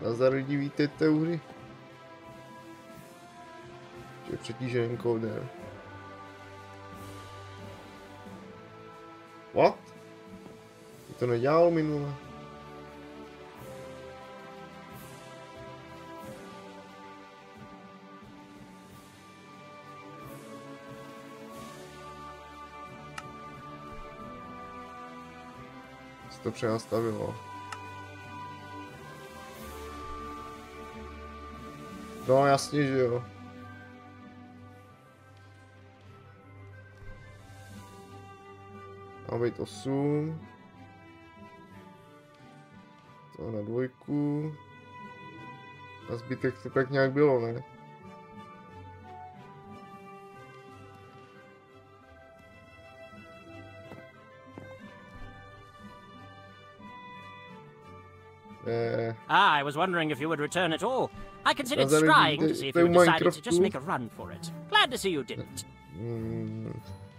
Nazdar lidi, vítejte u hry. Je přetížený kódem. What? To nedělal minule. Se to přenastavilo. No jasně, že jo. Má být 8. To na 2. A zbytek to tak nějak bylo, ne? I was wondering if you would return at all. I considered trying to see if you decided to just make a run for it. Glad to see you didn't.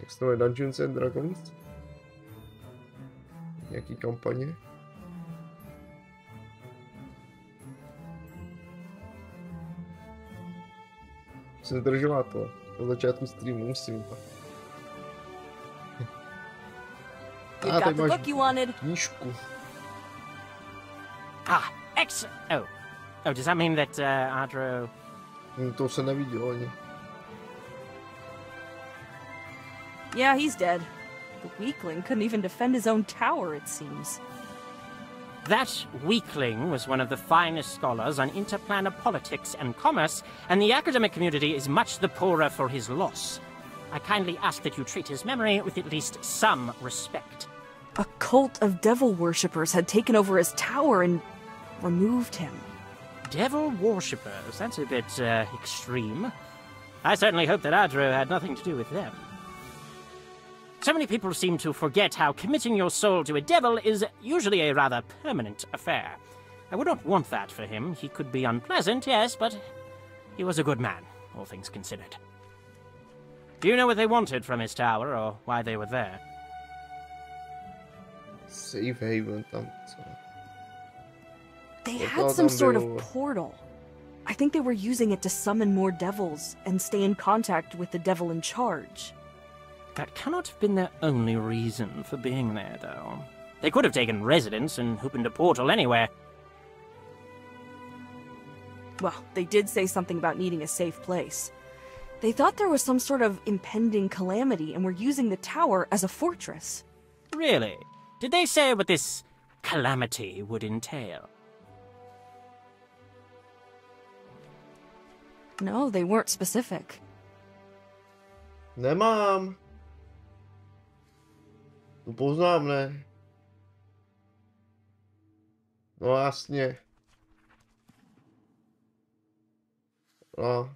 Jak se to Dungeons and Dragons? Nějaký kampaně? Jsem zdržela to. Na začátku streamu musím. Got the book you wanted. Knížku. Ah, excellent. Oh, does that mean that Adro? To se nevidělo ani. Yeah, he's dead. The weakling couldn't even defend his own tower, it seems. That weakling was one of the finest scholars on interplanar politics and commerce, and the academic community is much the poorer for his loss. I kindly ask that you treat his memory with at least some respect. A cult of devil worshippers had taken over his tower and removed him. Devil worshippers? That's a bit, extreme. I certainly hope that Adro had nothing to do with them. So many people seem to forget how committing your soul to a devil is usually a rather permanent affair. I would not want that for him. He could be unpleasant, yes, but he was a good man, all things considered. Do you know what they wanted from his tower, or why they were there? Safe haven tam, co? They had some sort of portal. I think they were using it to summon more devils and stay in contact with the devil in charge. That cannot have been their only reason for being there, though. They could have taken residence and opened a portal anywhere. Well, they did say something about needing a safe place. They thought there was some sort of impending calamity and were using the tower as a fortress. Really? Did they say what this calamity would entail? No, they weren't specific. Nemám. To poznám, ne? No jasně. No.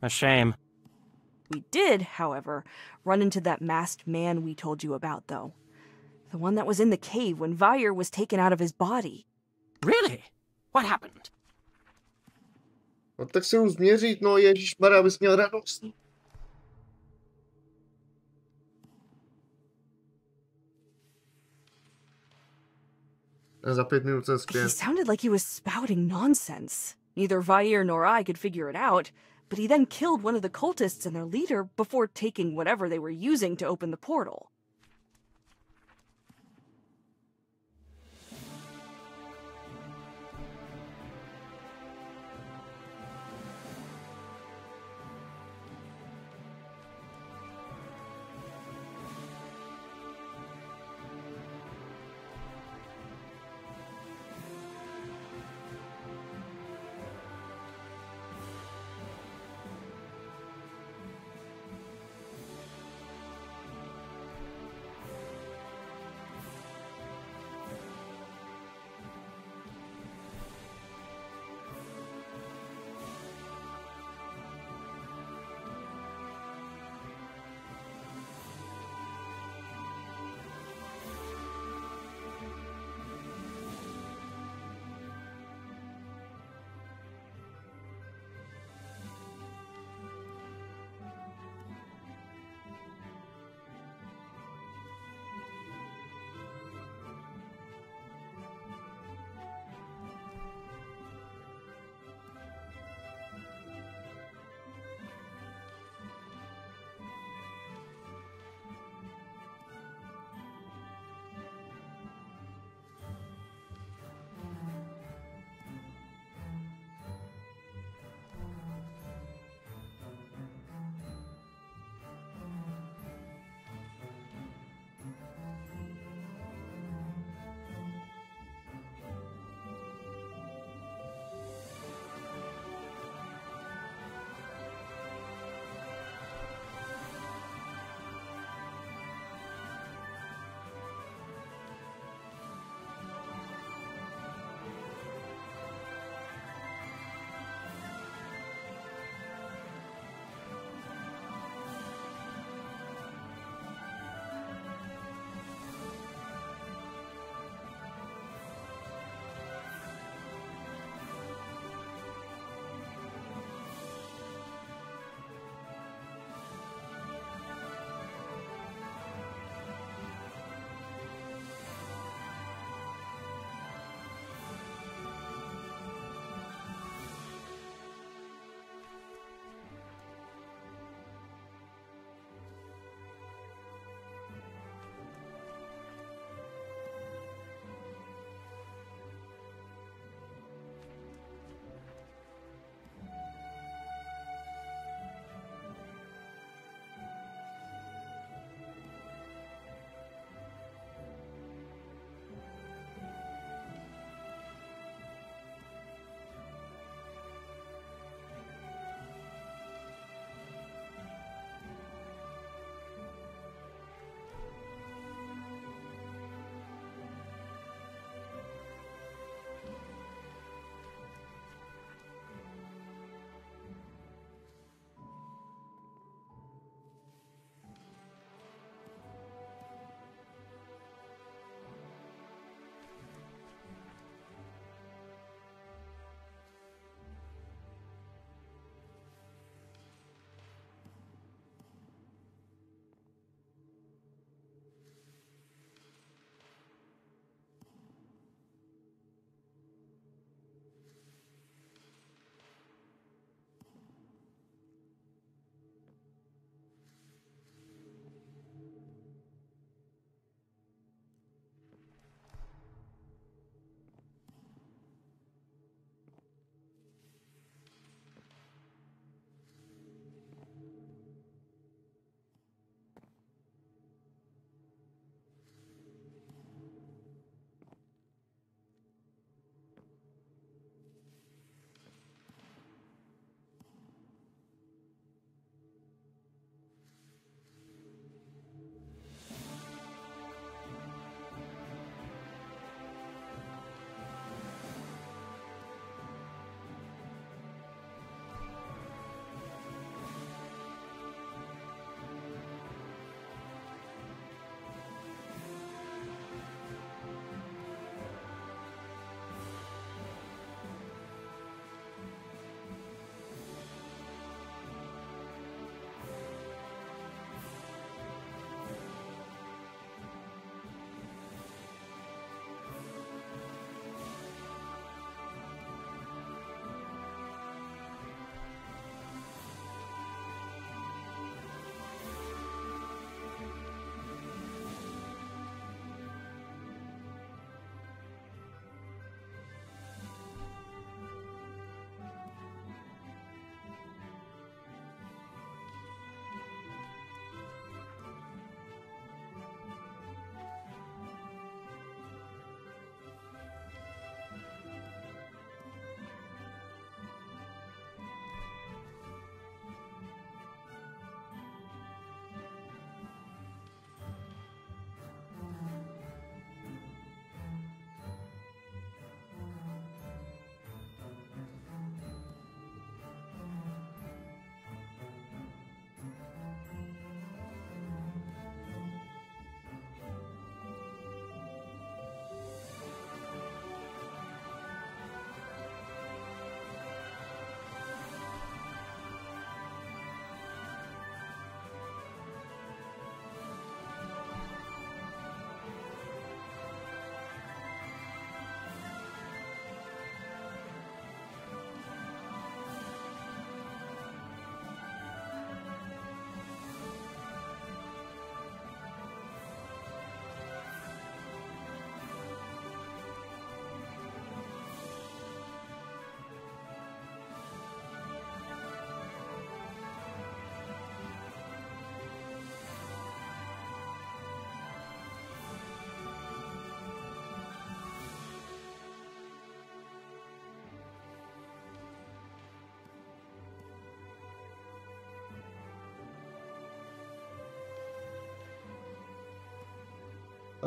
A shame. We did, however, run into that masked man we told you about, though. The one that was in the cave when Vyre was taken out of his body. Really? What happened? No tak se mu změřit, no ježišmarja, abys měl radost. Za 5 minut jsem zpět. He sounded like he was spouting nonsense. Neither Vyre nor I could figure it out, but he then killed one of the cultists and their leader before taking whatever they were using to open the portal.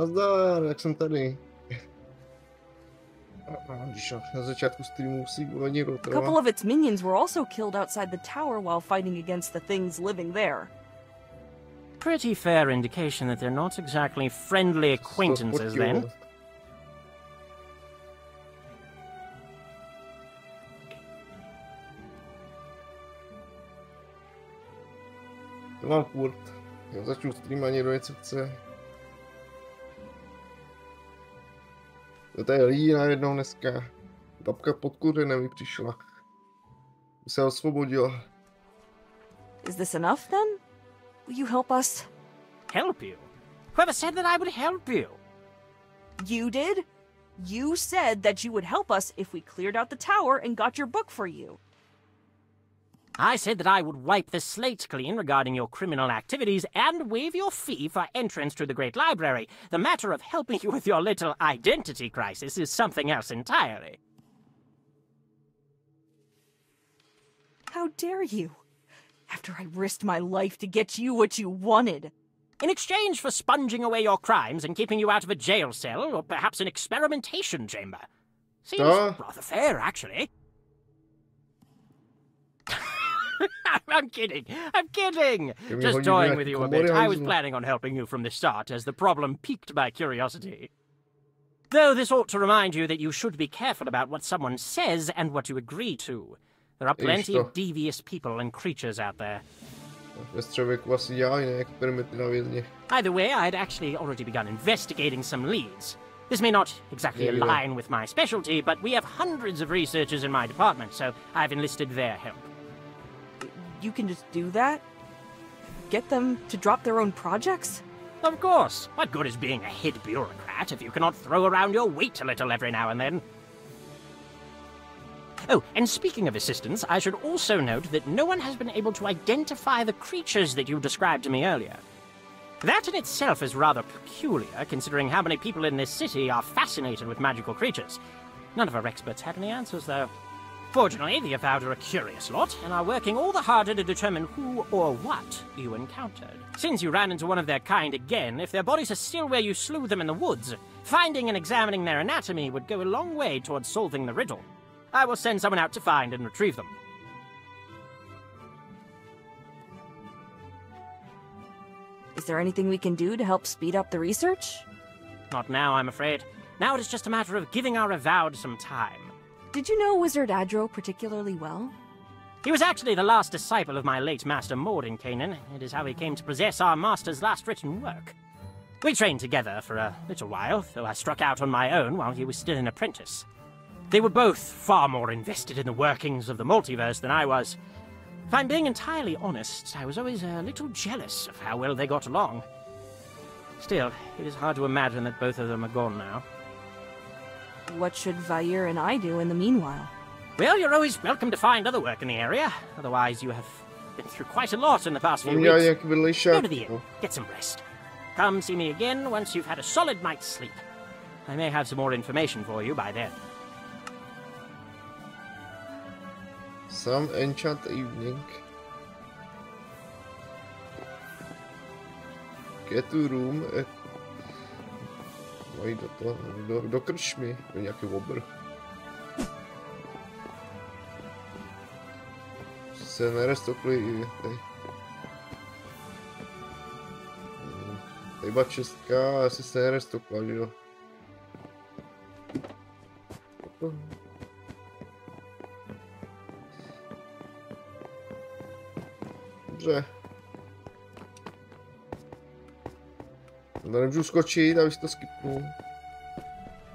Nazdar, jak jsem tady. Na začátku streamu musí někdo A trvat. couple of its minions were also killed outside the tower while fighting against the things living there. Pretty fair indication that they're not exactly friendly acquaintances then. To mám furt. Já začnu stream a někdo něco chce. To tady lidí najednou dneska. Babka pod kuřenem mi přišla. Se osvobodila. Is this enough then? Will you help us? Help you? Whoever said that I would help you? You did? You said that you would help us if we cleared out the tower and got your book for you. I said that I would wipe the slate clean regarding your criminal activities and waive your fee for entrance to the Great Library. The matter of helping you with your little identity crisis is something else entirely. How dare you? After I risked my life to get you what you wanted. In exchange for sponging away your crimes and keeping you out of a jail cell, or perhaps an experimentation chamber. Seems rather fair, actually. I'm kidding. I'm kidding. Just toying with you a bit. I was planning on helping you from the start, as the problem piqued my curiosity. Though this ought to remind you that you should be careful about what someone says and what you agree to. There are plenty of devious people and creatures out there. Either way, I'd actually already begun investigating some leads. This may not exactly align with my specialty, but we have hundreds of researchers in my department, so I've enlisted their help. You can just do that? Get them to drop their own projects? Of course. What good is being a head bureaucrat if you cannot throw around your weight a little every now and then? Oh, and speaking of assistance, I should also note that no one has been able to identify the creatures that you described to me earlier. That in itself is rather peculiar, considering how many people in this city are fascinated with magical creatures. None of our experts had any answers, though. Fortunately, the Avowed are a curious lot, and are working all the harder to determine who or what you encountered. Since you ran into one of their kind again, if their bodies are still where you slew them in the woods, finding and examining their anatomy would go a long way towards solving the riddle. I will send someone out to find and retrieve them. Is there anything we can do to help speed up the research? Not now, I'm afraid. Now it is just a matter of giving our Avowed some time. Did you know Wizard Adro particularly well? He was actually the last disciple of my late master Maud in Canaan. It is how he came to possess our master's last written work. We trained together for a little while, though I struck out on my own while he was still an apprentice. They were both far more invested in the workings of the multiverse than I was. If I'm being entirely honest, I was always a little jealous of how well they got along. Still, it is hard to imagine that both of them are gone now. What should Vair and I do in the meanwhile? Well, you're always welcome to find other work in the area. Otherwise, you have been through quite a lot in the past few weeks. Go to the inn. Get some rest. Come see me again once you've had a solid night's sleep. I may have some more information for you by then. Some enchant evening. Get to room. Mají do krčmy, do nějaký obr. Se nerestokli i tady. Tady byla čestka, asi se nerestokla, že jo? Dobře. Nemůžu skočit, abych to skipnul.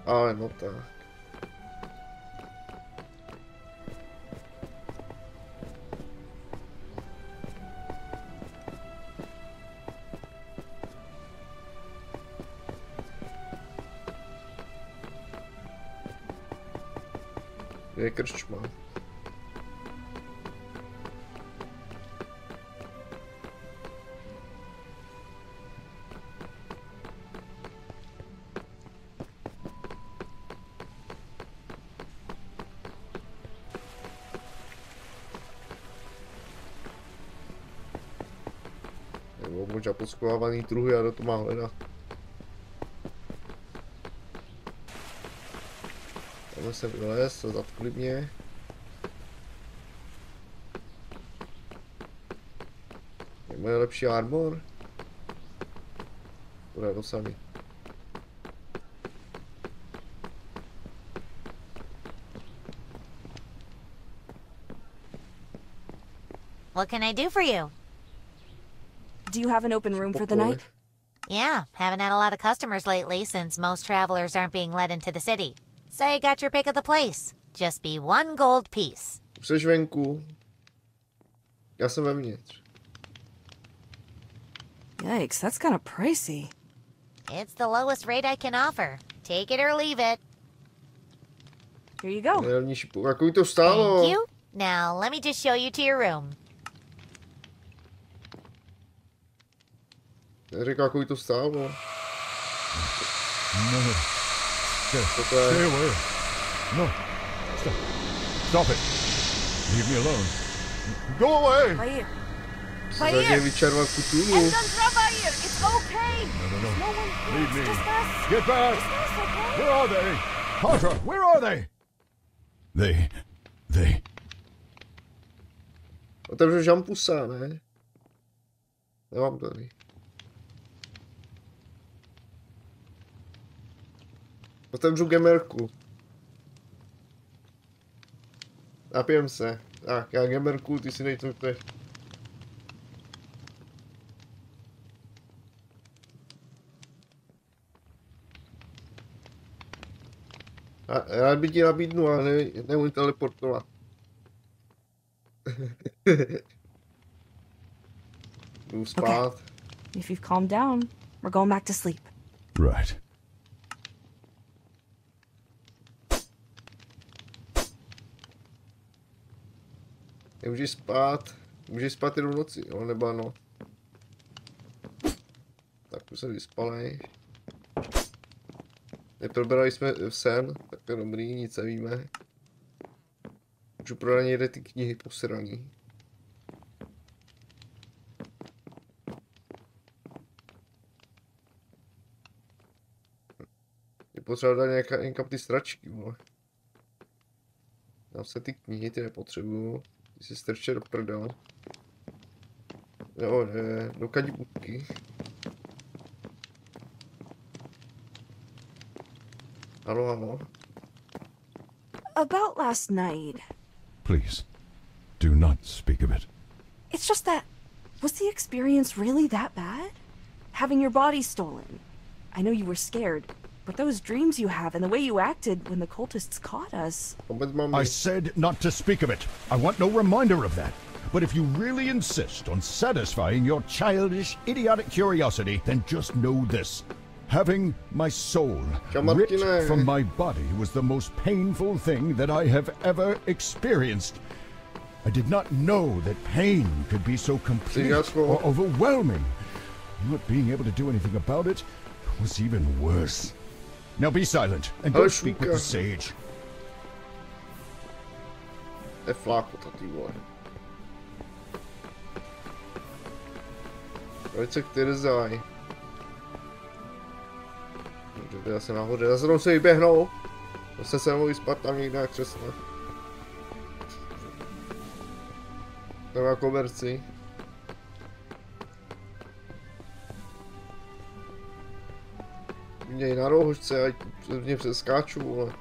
Ale no tak. Je krčma. Nebo možná poskovávaný truhy a to má hledat. Tohle jsem vylez, zatkli mě. Je moje lepší armor? Bude to samý. What can I do for you? Do you have an open room for the night? Yeah, haven't had a lot of customers lately since most travelers aren't being let into the city. Say you got your pick of the place. Just be one gold piece. Jsi venku. Já jsem vevnitř. Yikes, that's kind of pricey. It's the lowest rate I can offer. Take it or leave it. Here you go. Nejlevnější, jakou to stálo? Thank you. Now, let me just show you to your room. Neřekl, jakou to stálo. No. Stay away. No. Stop it. Leave me alone. Go away. Vair. Zadě vyčarovat kutulu. Vair, it's okay. No. No one. Leave me. Just us. Get back. Just us, okay? Where are they? Carter, where are they? They. Otevřu žampusa, ne? Nemám tady. Otevřu gamerku. Napijem se. Tak, já gamerku, ty si dej to teď. Já bych ti nabídnu, ale neumím teleportovat. Jdu spát. Okay. If you've calmed down, we're going back to sleep. Right. Můžeš spát jenom v noci, jo, nebo no. Tak tu se vyspalej. Neprobrali jsme sen, tak to je dobrý, nic nevíme. Můžu prodat někde ty knihy posraný. Je potřeba dát někam ty stračky, vole. Dám se ty knihy, ty nepotřebuju. Ty si strče do prdele. Jo, ne, do kadibutky. Ano. About last night. Please, do not speak of it. It's just that, was the experience really that bad? Having your body stolen. I know you were scared, but those dreams you have and the way you acted when the cultists caught us. I said not to speak of it. I want no reminder of that. But if you really insist on satisfying your childish, idiotic curiosity, then just know this. Having my soul ripped from my body was the most painful thing that I have ever experienced. I did not know that pain could be so complete or overwhelming. Not being able to do anything about it was even worse. Now be silent and go speak with the sage. É flaco, tá igual. Pojď se k Tyrzaj. Dobře, já se nahoře, zase se vyběhnou. Zase se mohl vyspat tam někde na křesle. Tam na koberci. Měj na rohožce, ať mě přeskáču, vole.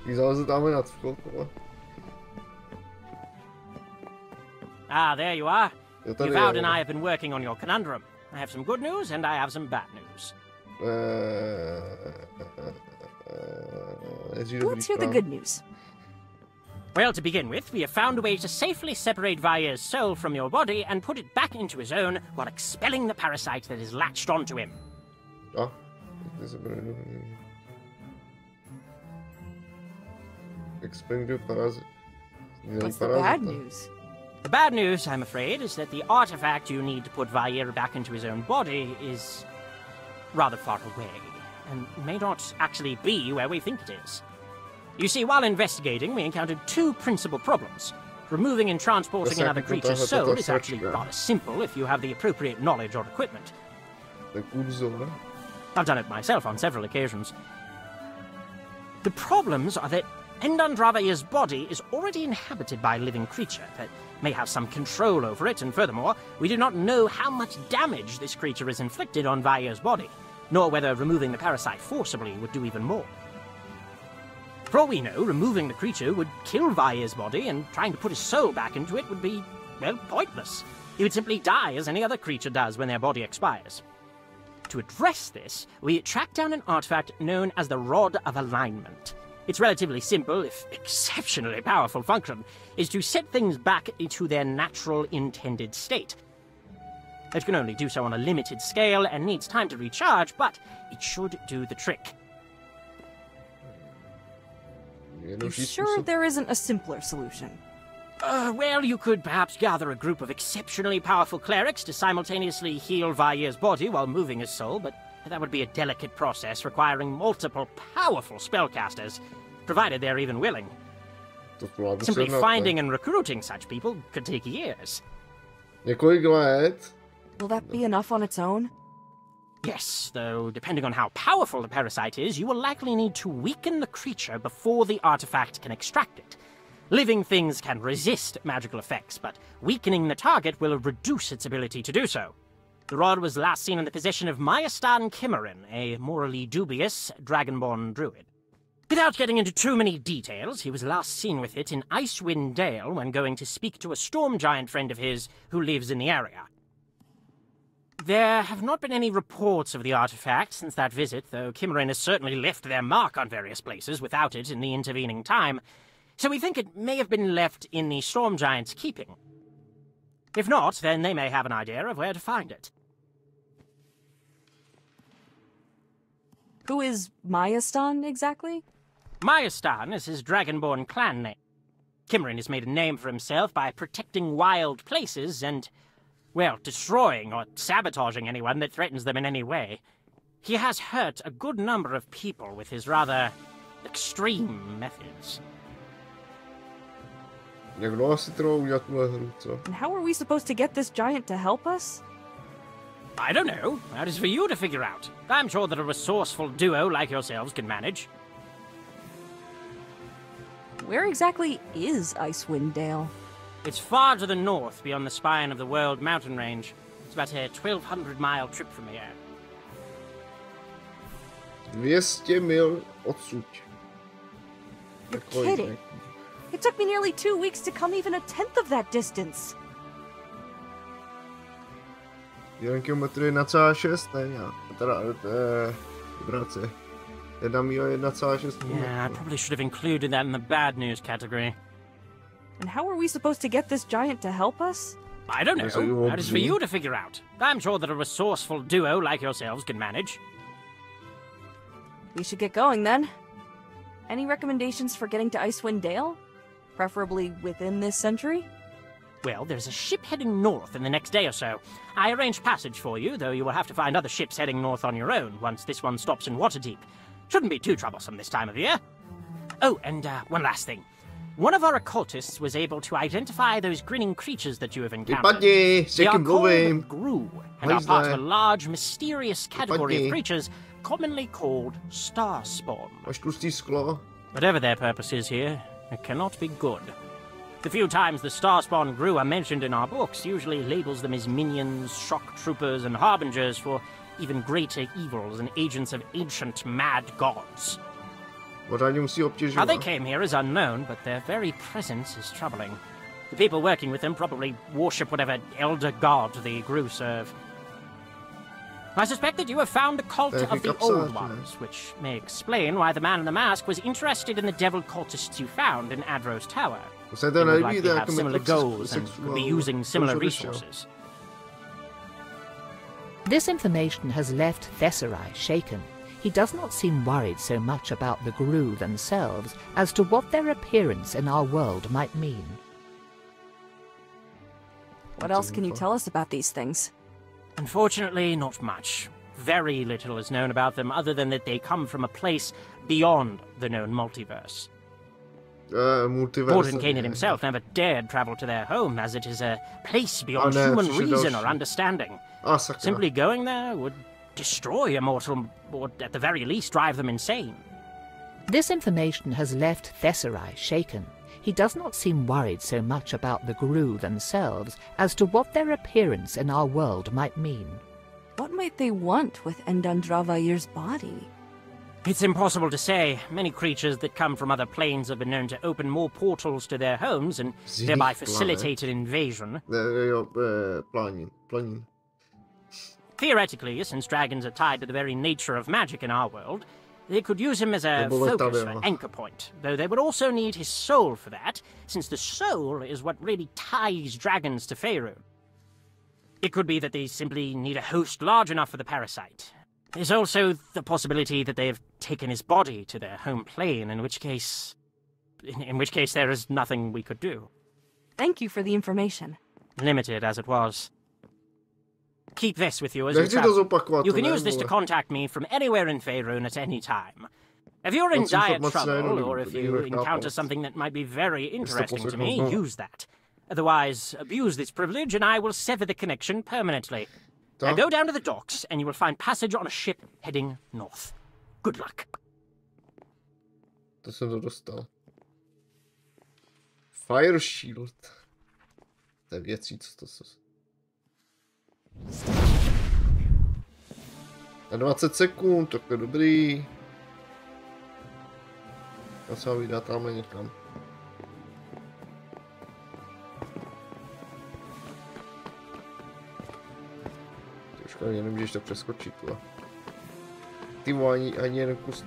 Když zaleze tam nad vchod, vole. Ah, there you are. Gainward and I have been working on your conundrum. I have some good news and I have some bad news. Let's hear the good news. Well, to begin with, we have found a way to safely separate Vair's soul from your body and put it back into his own while expelling the parasite that is latched onto him. Oh. Explain the parasite. What's the bad news? The bad news, I'm afraid, is that the artifact you need to put Vair back into his own body is rather far away, and may not actually be where we think it is. You see, while investigating, we encountered two principal problems. Removing and transporting another creature's soul is actually rather simple if you have the appropriate knowledge or equipment. I've done it myself on several occasions. The The problems are that Endandravaya's body is already inhabited by a living creature that may have some control over it, and furthermore, we do not know how much damage this creature has inflicted on Vaya's body, nor whether removing the parasite forcibly would do even more. For all we know, removing the creature would kill Vaya's body, and trying to put his soul back into it would be, well, pointless. He would simply die as any other creature does when their body expires. To address this, we tracked down an artifact known as the Rod of Alignment. Its relatively simple, if exceptionally powerful function, is to set things back into their natural intended state. It can only do so on a limited scale and needs time to recharge, but it should do the trick. You sure there isn't a simpler solution? Well, you could perhaps gather a group of exceptionally powerful clerics to simultaneously heal Vaya's body while moving his soul, but that would be a delicate process requiring multiple powerful spellcasters, provided they're even willing. Simply finding and recruiting such people could take years. Will that be enough on its own? Yes, though depending on how powerful the parasite is, you will likely need to weaken the creature before the artifact can extract it. Living things can resist magical effects, but weakening the target will reduce its ability to do so. The rod was last seen in the possession of Myastan Kimmerin, a morally dubious Dragonborn druid. Without getting into too many details, he was last seen with it in Icewind Dale when going to speak to a storm giant friend of his who lives in the area. There have not been any reports of the artifact since that visit, though Kimmerin has certainly left their mark on various places without it in the intervening time, so we think it may have been left in the storm giant's keeping. If not, then they may have an idea of where to find it. Who is Myastan, exactly? Myastan is his Dragonborn clan name. Kimmerin has made a name for himself by protecting wild places and, well, destroying or sabotaging anyone that threatens them in any way. He has hurt a good number of people with his rather extreme methods. And how are we supposed to get this giant to help us? I don't know. That is for you to figure out. I'm sure that a resourceful duo like yourselves can manage. Where exactly is Icewind Dale? It's far to the north, beyond the spine of the World Mountain Range. It's about a 1,200-mile trip from here. 200 mil odsud. You're kidding. It took me nearly 2 weeks to come even a tenth of that distance. 1 kilometr 1,6, ne? Teda, vibrace. 1 mil 1,6. Yeah, I probably should have included that in the bad news category. And how are we supposed to get this giant to help us? I don't know. That is for you to figure out. I'm sure that a resourceful duo like yourselves can manage. We should get going then. Any recommendations for getting to Icewind Dale? Preferably within this century? Well, there's a ship heading north in the next day or so. I arranged passage for you, though you will have to find other ships heading north on your own once this one stops in Waterdeep. Shouldn't be too troublesome this time of year. Oh, and one last thing. One of our occultists was able to identify those grinning creatures that you have encountered. They are called Gru, and are part of a large, mysterious category of creatures commonly called Starspawn. Whatever their purpose is here, it cannot be good. The few times the Starspawn Gru are mentioned in our books usually labels them as minions, shock troopers, and harbingers for even greater evils and agents of ancient mad gods. How they came here is unknown, but their very presence is troubling. The people working with them probably worship whatever elder god the Gru serve. I suspect that you have found the cult of the Old Ones, which may explain why the man in the mask was interested in the devil cultists you found in Adro's Tower. They would likely have similar goals and could be using similar resources. This information has left Thesserai shaken. He does not seem worried so much about the Gru themselves as to what their appearance in our world might mean. What else can you tell us about these things? Unfortunately, not much. Very little is known about them other than that they come from a place beyond the known multiverse. Gordon Kanan himself never dared travel to their home, as it is a place beyond human reason or understanding. Simply going there would destroy a mortal, or at the very least drive them insane. This information has left Tesserae shaken. He does not seem worried so much about the Gru themselves as to what their appearance in our world might mean. What might they want with Endandravair's body? It's impossible to say. Many creatures that come from other planes have been known to open more portals to their homes and thereby facilitate an invasion. Theoretically, since dragons are tied to the very nature of magic in our world, they could use him as a focus or anchor point, though they would also need his soul for that, since the soul is what really ties dragons to Faerun. It could be that they simply need a host large enough for the parasite. There's also the possibility that they have taken his body to their home plane, in which case there is nothing we could do. Thank you for the information. Limited as it was. Keep this with you as you travel. You can use this to contact me from anywhere in Faerun at any time. If you're in dire trouble, or if you encounter something that might be very interesting to me, use that. Otherwise, abuse this privilege and I will sever the connection permanently. Now go down to the docks and you will find passage on a ship heading north. Good luck. To jsem to dostal. Fire Shield. To je věcí, co to jsou. Na 20 sekund, tak to je dobrý. Já se ho vydá tamhle někam. Trošku ani nemůžeš to přeskočit, ale. Ty ani jeden kus.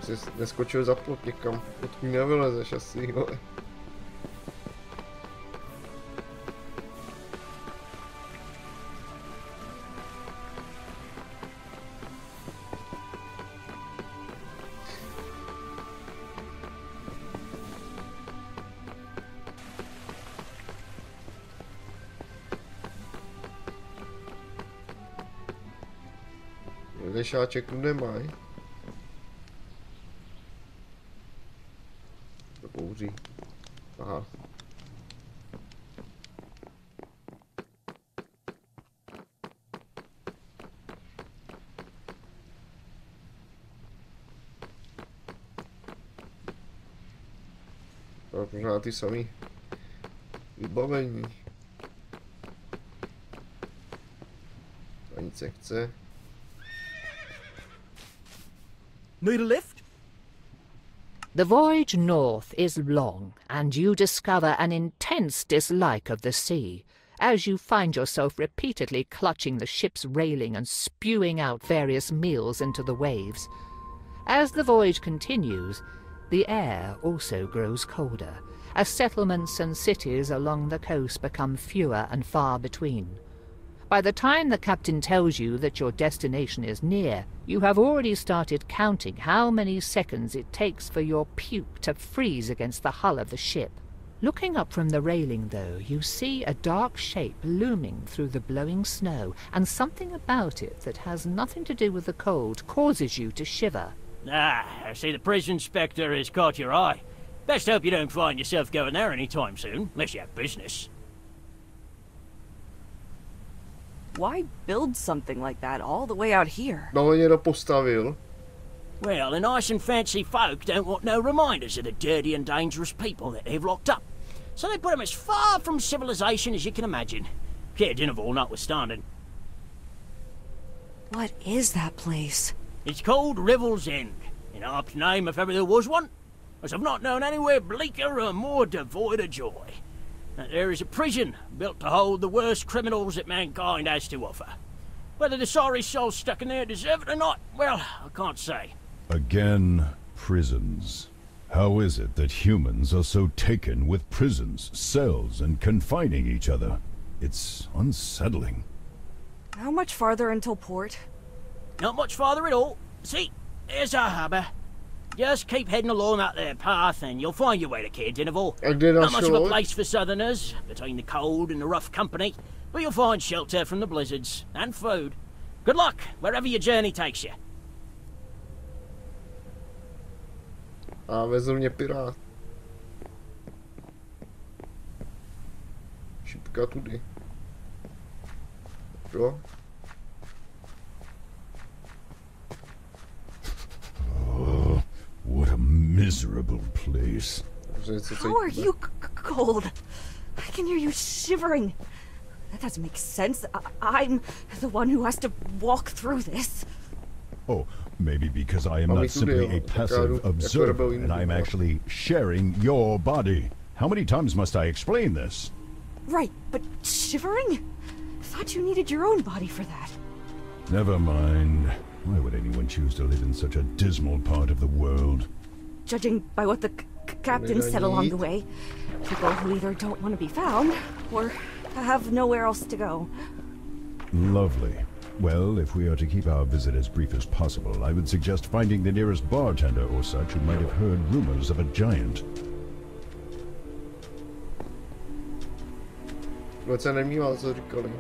Jsi neskočil za plot někam, odkud nevylezeš asi, ale. Lešáček nemají. To kouří. Aha. To pořád ty samý vybavení. To nic nechce. Need a lift? The voyage north is long, and you discover an intense dislike of the sea, as you find yourself repeatedly clutching the ship's railing and spewing out various meals into the waves. As the voyage continues, the air also grows colder, as settlements and cities along the coast become fewer and far between. By the time the captain tells you that your destination is near, you have already started counting how many seconds it takes for your puke to freeze against the hull of the ship. Looking up from the railing, though, you see a dark shape looming through the blowing snow, and something about it that has nothing to do with the cold causes you to shiver. Ah, I see the prison inspector has caught your eye. Best hope you don't find yourself going there any time soon, unless you have business. Why build something like that all the way out here? No, někdo postavil. Well, the nice and fancy folk don't want no reminders of the dirty and dangerous people that they've locked up. So they put them as far from civilization as you can imagine. Care Dinnerval notwithstanding. What is that place? It's called Revel's End, in Harp's name if ever there was one, as I've not known anywhere bleaker or more devoid of joy. There is a prison built to hold the worst criminals that mankind has to offer. Whether the sorry souls stuck in there deserve it or not, well, I can't say. Again, prisons. How is it that humans are so taken with prisons, cells, and confining each other? It's unsettling. How much farther until port? Not much farther at all. See, there's our harbour. Just keep heading along that there path and you'll find your way to Care Dinnerval. Not much of a place for southerners, between the cold and the rough company, but you'll find shelter from the blizzards, and food. Good luck, wherever your journey takes you. A vezl mě pirát. počká tudy. Jo? Oh, what a miserable place. How are you cold? I can hear you shivering. That doesn't make sense. I'm the one who has to walk through this. Oh, maybe because I am not simply a passive observer, and I am actually sharing your body. How many times must I explain this? Right, but shivering? I thought you needed your own body for that. Never mind. Why would anyone choose to live in such a dismal part of the world? Judging by what the captain said along the way, people who either don't want to be found, or have nowhere else to go. Lovely. Well, if we are to keep our visit as brief as possible, I would suggest finding the nearest bartender or such who might have heard rumors of a giant. Vůbec se nemýval, co říkali.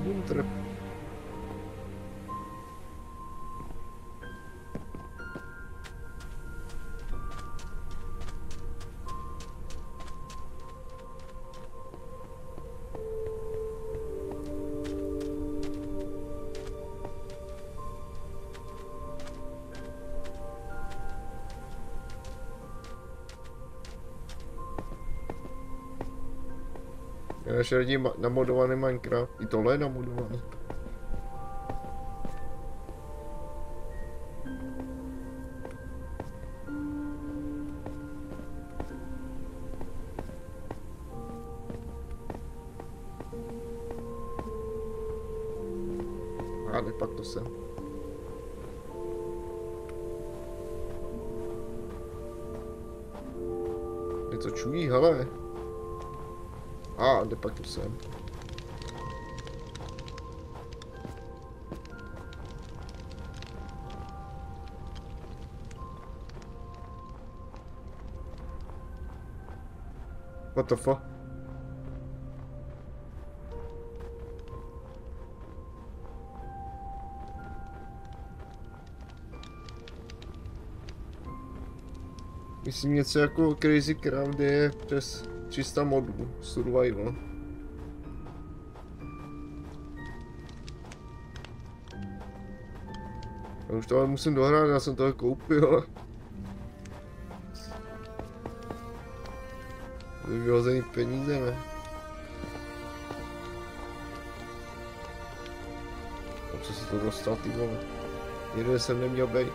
Buntr. Naše lidi namodovaný Minecraft. I tohle je namodovaný. A de facto jsem. Něco čují, hele. A, de facto jsem. What the fuck? Myslím něco jako Crazy Craft, kde je přes 300 modů survival. Já už tohle musím dohrát, já jsem tohle koupil. Vyhozený peníze, ne? A co se to dostal, ty vole? Někde jsem neměl být.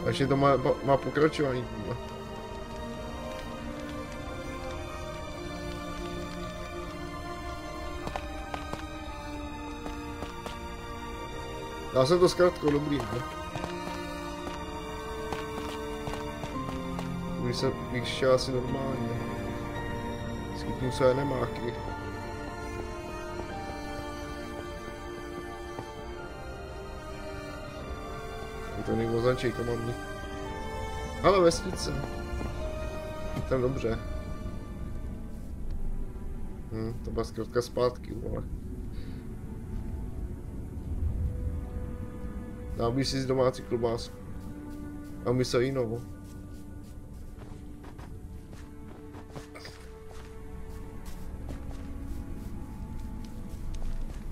Takže to má pokračování. Já jsem to zkrátko dobrý, ne? Bych šel asi normálně. Skytnu své nemáky. To není označej komandní. Ale vesnice. Tam dobře. To byla zkrátka zpátky, vole. Dál bych si z domácí klobásku. A my se jinou.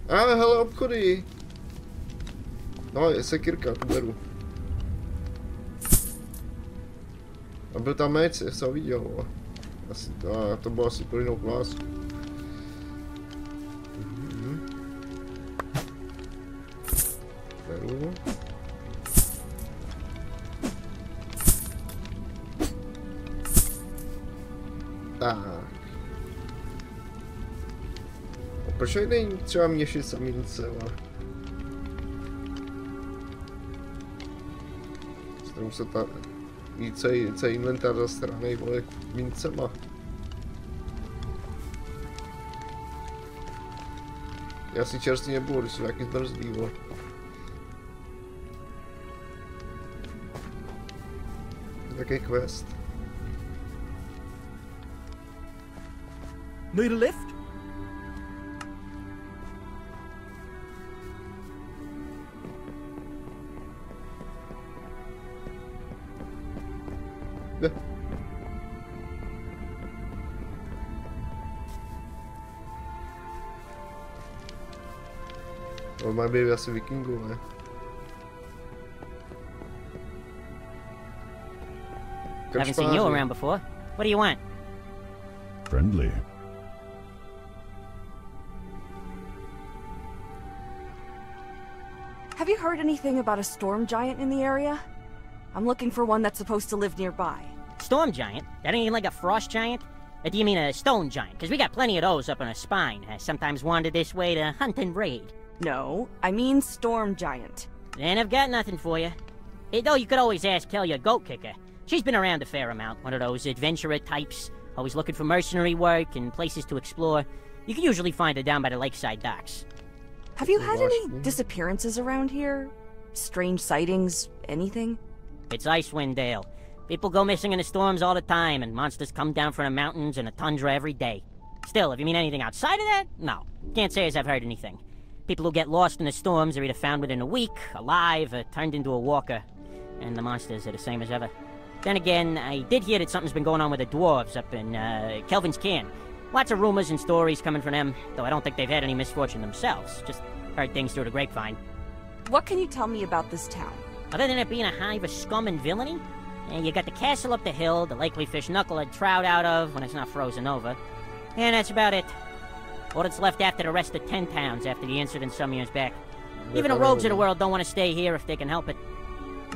Ale hele, obchody. No, je sekirka, tu beru. A byl tam meč, jsem ho viděl. Asi, to bylo asi pro jinou klásku. Beru. Tak. A proč není třeba měšit samince? Se ta celý inventář zastranej, vole, mincema. Já si čerstvý nebudu, když jsou nějaký zmrzlý, vole. Jaký quest? Need a lift? To má být asi vikingů, ne? Haven't seen you around before. What do you want? Friendly. Have you heard anything about a storm giant in the area? I'm looking for one that's supposed to live nearby. Storm giant? That ain't like a frost giant? Or do you mean a stone giant? Because we got plenty of those up on our spine. Sometimes wander this way to hunt and raid. No, I mean storm giant. Then I've got nothing for you. Though you could always ask Kelly, your goat kicker. She's been around a fair amount, one of those adventurer types, always looking for mercenary work and places to explore. You can usually find her down by the lakeside docks. Have you had any disappearances around here? Strange sightings, anything? It's Icewind Dale. People go missing in the storms all the time, and monsters come down from the mountains and the tundra every day. Still, if you mean anything outside of that, no. Can't say as I've heard anything. People who get lost in the storms are either found within a week, alive, or turned into a walker. And the monsters are the same as ever. Then again, I did hear that something's been going on with the dwarves up in, Kelvin's Cairn. Lots of rumors and stories coming from them, though I don't think they've had any misfortune themselves. Just heard things through the grapevine. What can you tell me about this town? Other than it being a hive of scum and villainy, you got the castle up the hill, the lake we fish knucklehead trout out of when it's not frozen over. And that's about it. All that's left after the rest of 10 towns after the incident some years back. Even the rogues of the world don't want to stay here if they can help it.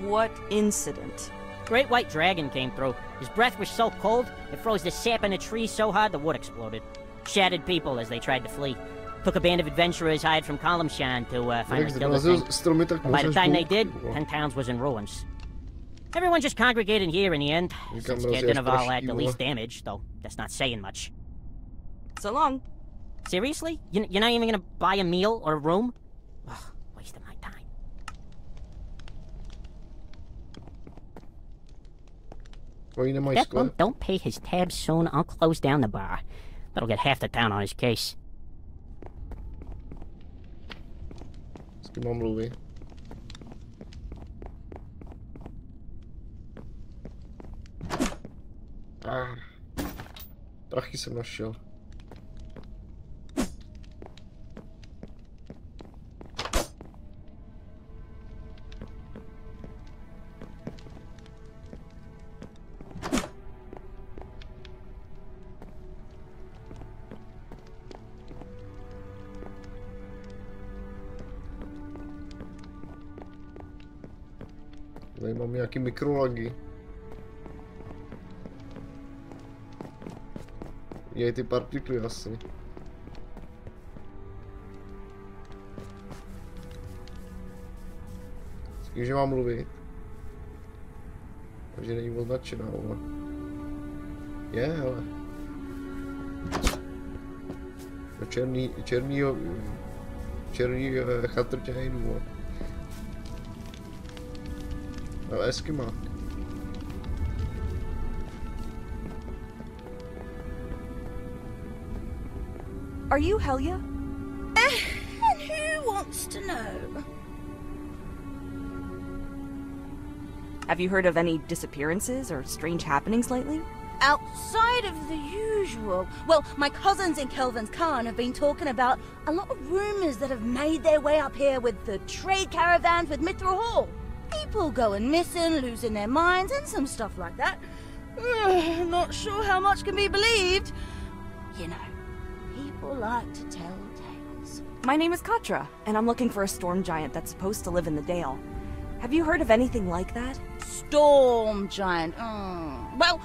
What incident? Great white dragon came through. His breath was so cold, it froze the sap in the trees so hard the wood exploded. Shattered people as they tried to flee. Took a band of adventurers hired from Columnshan to finally kill the thing. By the time they did, 10 towns was in ruins. Everyone just congregated here in the end, since Gandinaval had the least damage, though that's not saying much. So long. Seriously? You're not even gonna buy a meal or a room? Ugh, wasting my time. That bump don't pay his tabs soon, I'll close down the bar. That'll get half the town on his case. S kým mám mluvit? Prachy jsem našel. Tady mám nějaký mikrolagy. Jej ty partikly asi. S kým, že mám mluvit? Takže není označená, ale... Je, hele. Černý chatr tě nejdu, ale. No, Eskimák. Are you Helia? And who wants to know? Have you heard of any disappearances or strange happenings lately? Outside of the usual. Well, my cousins in Kelvin's Cairn have been talking about a lot of rumors that have made their way up here with the trade caravans with Mithril Hall. People going missing, losing their minds, and some stuff like that. Not sure how much can be believed. You know, people like to tell tales. My name is Katra, and I'm looking for a storm giant that's supposed to live in the Dale. Have you heard of anything like that? Storm giant. Well,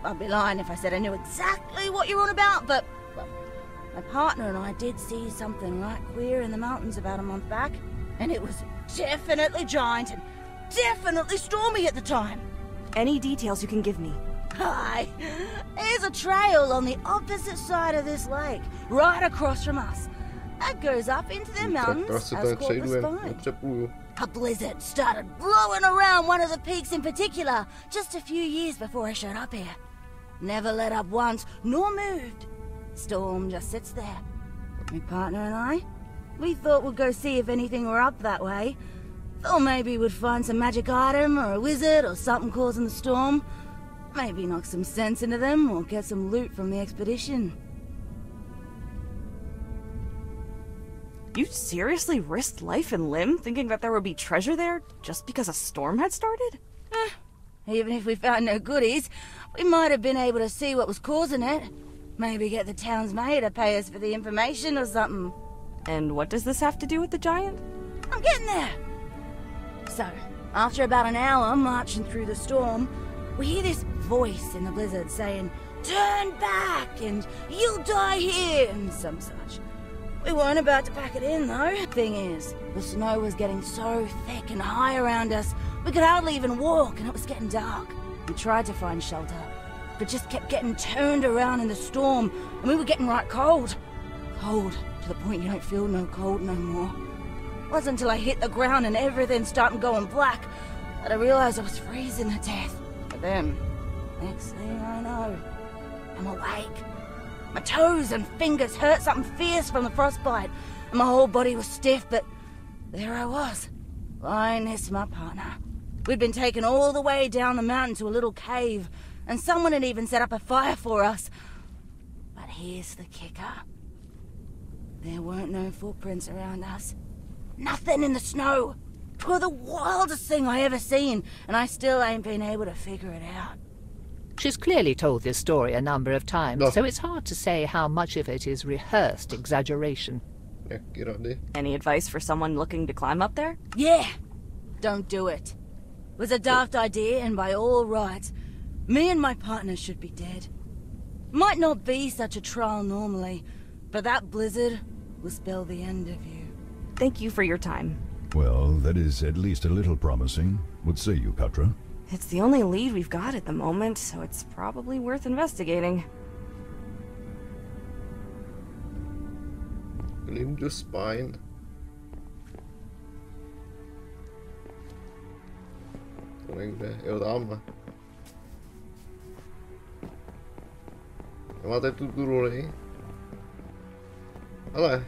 I'd be lying if I said I knew exactly what you're on about, but well, my partner and I did see something right queer in the mountains about a month back, and it was definitely giant and definitely stormy at the time. Any details you can give me? Hi. There's a trail on the opposite side of this lake, right across from us. That goes up into the mountains as Corpus Fine. A blizzard started blowing around one of the peaks in particular just a few years before I showed up here. Never let up once, nor moved. Storm just sits there. My partner and I, we thought we'd go see if anything were up that way. Thought maybe we'd find some magic item or a wizard or something causing the storm. Maybe knock some sense into them or get some loot from the expedition. You seriously risked life and limb thinking that there would be treasure there just because a storm had started? Even if we found no goodies, we might have been able to see what was causing it. Maybe get the town's mayor to pay us for the information or something. And what does this have to do with the giant? I'm getting there. So, after about an hour marching through the storm, we hear this voice in the blizzard saying, "Turn back and you'll die here," and some such. We weren't about to pack it in, though. Thing is, the snow was getting so thick and high around us, we could hardly even walk, and it was getting dark. We tried to find shelter, but just kept getting turned around in the storm, and we were getting right cold. Cold to the point you don't feel no cold no more. It wasn't until I hit the ground and everything started going black that I realized I was freezing to death. But then, next thing I know, I'm awake. My toes and fingers hurt something fierce from the frostbite, and my whole body was stiff, but there I was, lying next to my partner. We'd been taken all the way down the mountain to a little cave, and someone had even set up a fire for us. But here's the kicker. There weren't no footprints around us. Nothing in the snow. 'Twere the wildest thing I ever seen, and I still ain't been able to figure it out. She's clearly told this story a number of times, so it's hard to say how much of it is rehearsed exaggeration. Any advice for someone looking to climb up there? Yeah! Don't do it. It was a daft idea, and by all rights, me and my partner should be dead. Might not be such a trial normally, but that blizzard will spell the end of you. Thank you for your time. Well, that is at least a little promising. What say you, Katra? It's the only lead we've got at the moment, so it's probably worth investigating. Limb to spine. To někde, jo, tamhle. Máte tu roli? Ale.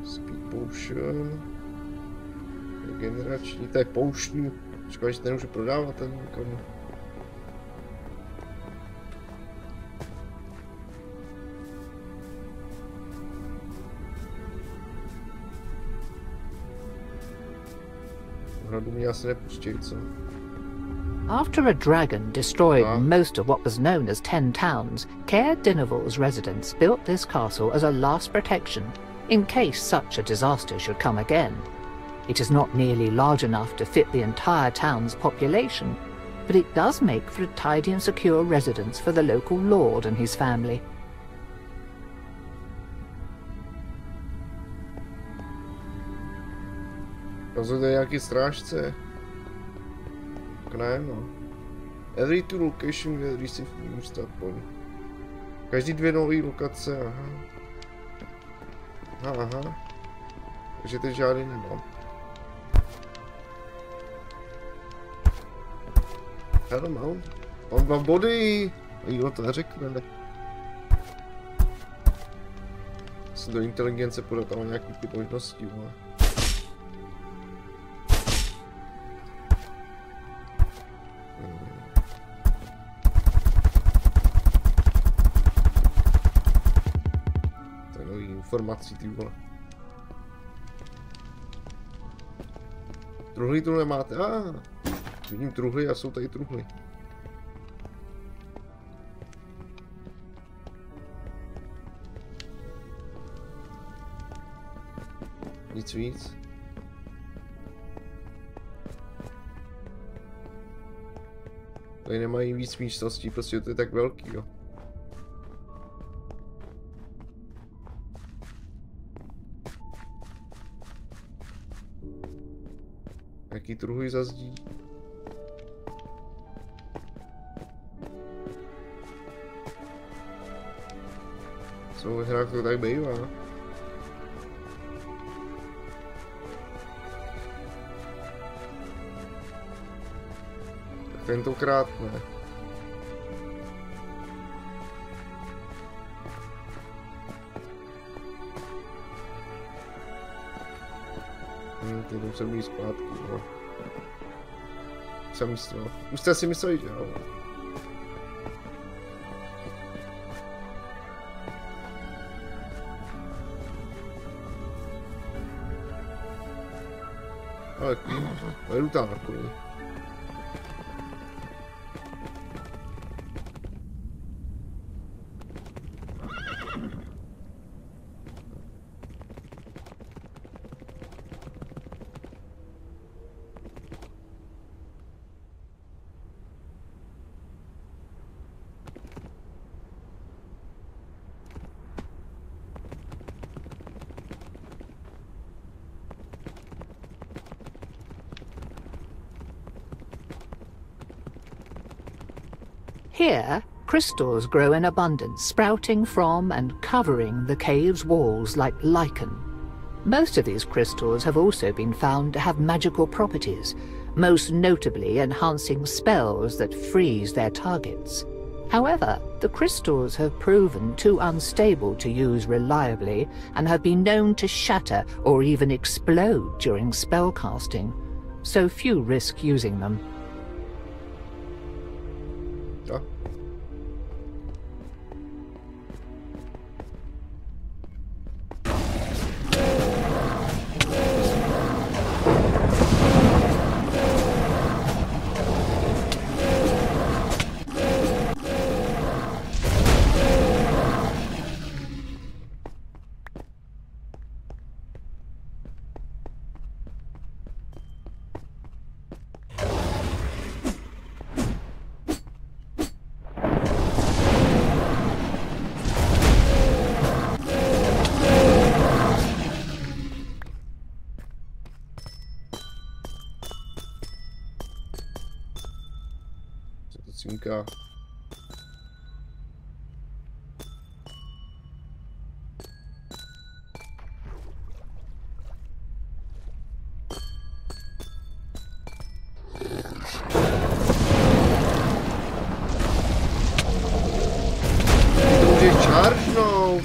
Speed potion. Generační, to je pouštní. Škoda, že to nemůžu prodávat ten nikomu. Hradu mě asi nepustí, co? After a dragon destroyed most of what was known as 10 towns, Caer Dineval's residents built this castle as a last protection, in case such a disaster should come again. It is not nearly large enough to fit the entire town's population, but it does make for a tidy and secure residence for the local lord and his family. Rozhodně nějaký strážce. Tak ne, no. Every two location will receive new start point. Každý 2 nové lokace, aha. Aha. Takže teď žádný nemám. Hele, mám 2 body. Nikdo to neřekne. Se do inteligence podatalo nějaký ty možnosti, ale. To je nový informací, ty vole. Truhlí tu nemáte? Vidím truhly a jsou tady truhly. Nic víc. Tady nemají víc místností, prostě to je tak velký, jo. Jaký truhly za zdí? Co ve hrách to tak bývá. Tak tentokrát ne. Teď se blíž zpátky, no. Jsem myslel. Už jste si mysleli, že jo? Ale vedu tam takový. Here, crystals grow in abundance, sprouting from and covering the cave's walls like lichen. Most of these crystals have also been found to have magical properties, most notably enhancing spells that freeze their targets. However, the crystals have proven too unstable to use reliably and have been known to shatter or even explode during spellcasting, so few risk using them. Ja. Cínka. To můžeš chargenout.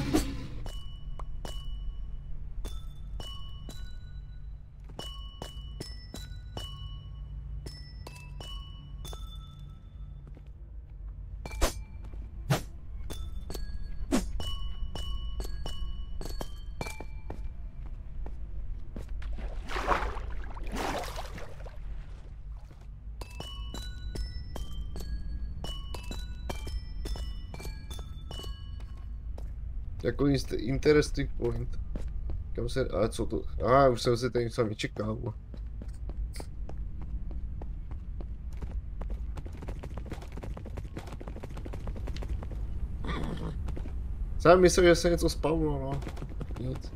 Jako interesting point. Kam se... Ale co to... Už jsem se tady něco vyčekal. Jsem myslel, že se něco spavlo, no. Nic.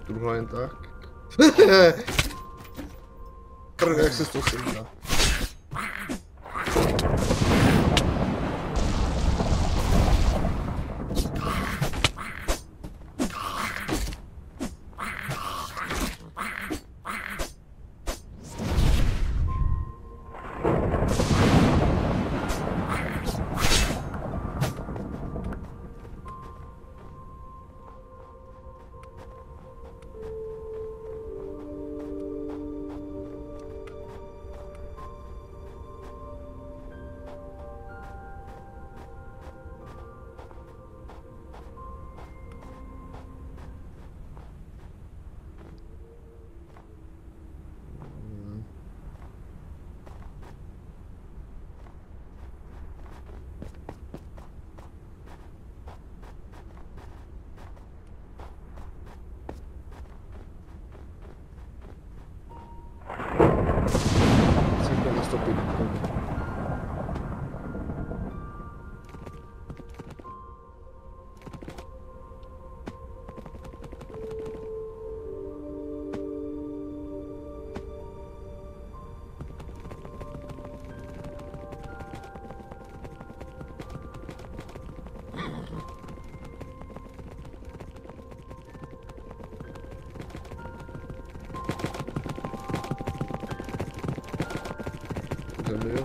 Tuhle jen tak. Krv, jak se z toho sundá. jo.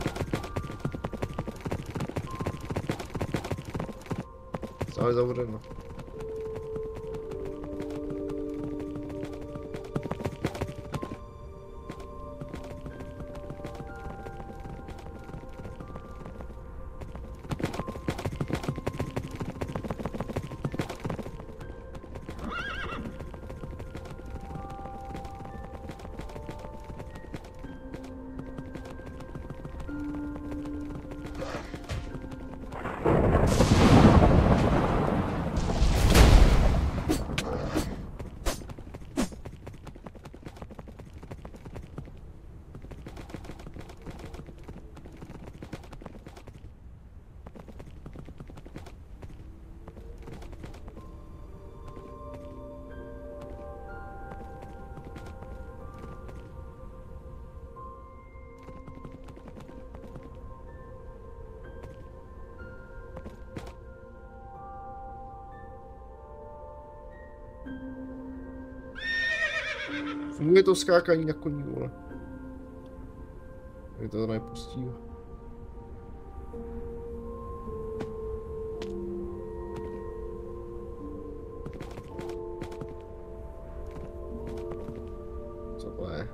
Stále zavřeno. Funguje to skákání na koní, vole. Je to nepustí. Co to je?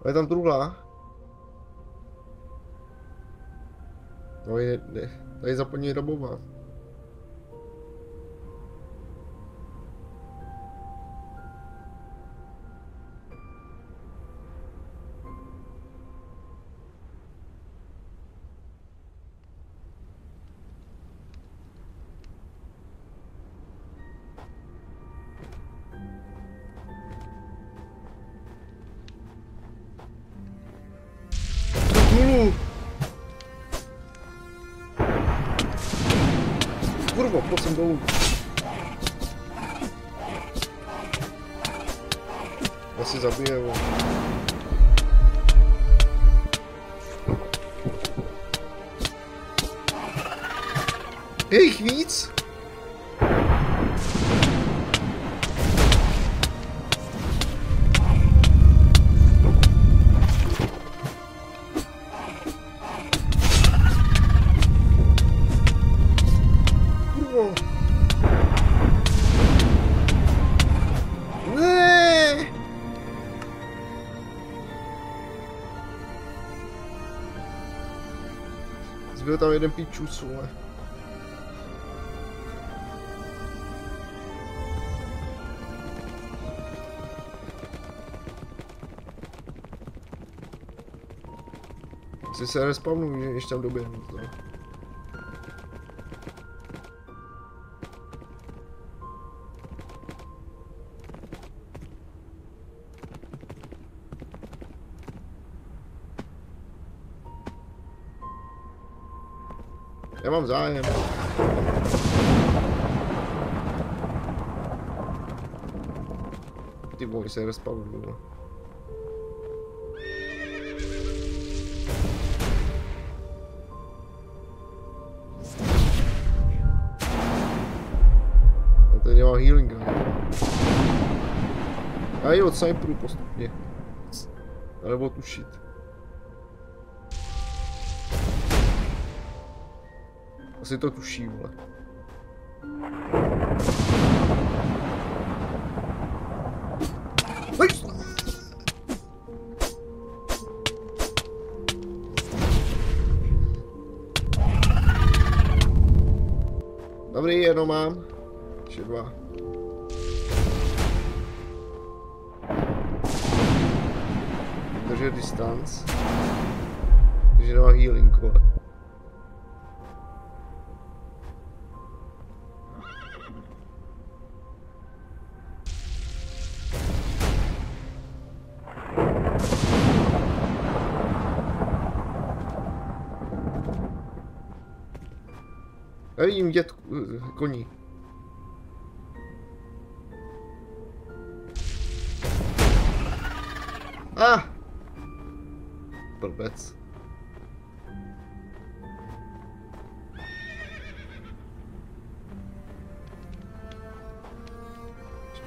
A je tam truhla. No je, tady zaplní robová. Kurva, pojď sem dolů. Já si zabiju. Je jich víc? Zbyl tam jeden píčus, ale. Asi se respawnují, než tam doběhnu to. Já mám zájem. Ty vole, se respawnují. Já tady nemám healing. Já ji od sniperů postupně. Nebo tušit. Asi to tuší, vole. Dobrý, jenom mám. Ještě dva. Držet distanc. Takže nemá healing, vole. Já vidím dět koní. Blbec.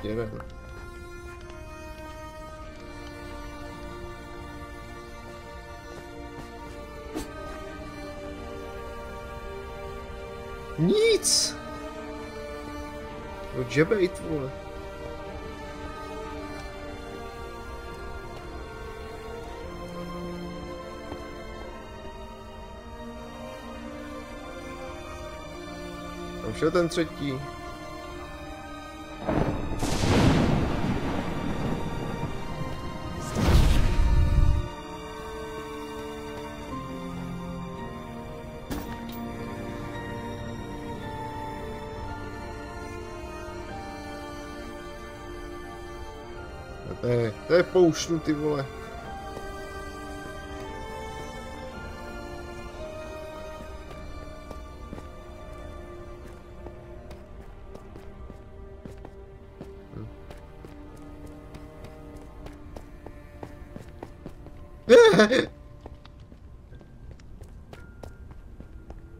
Jeden. Nic! No džebejt, vole. Tam šel ten třetí. To je poušnu, ty vole.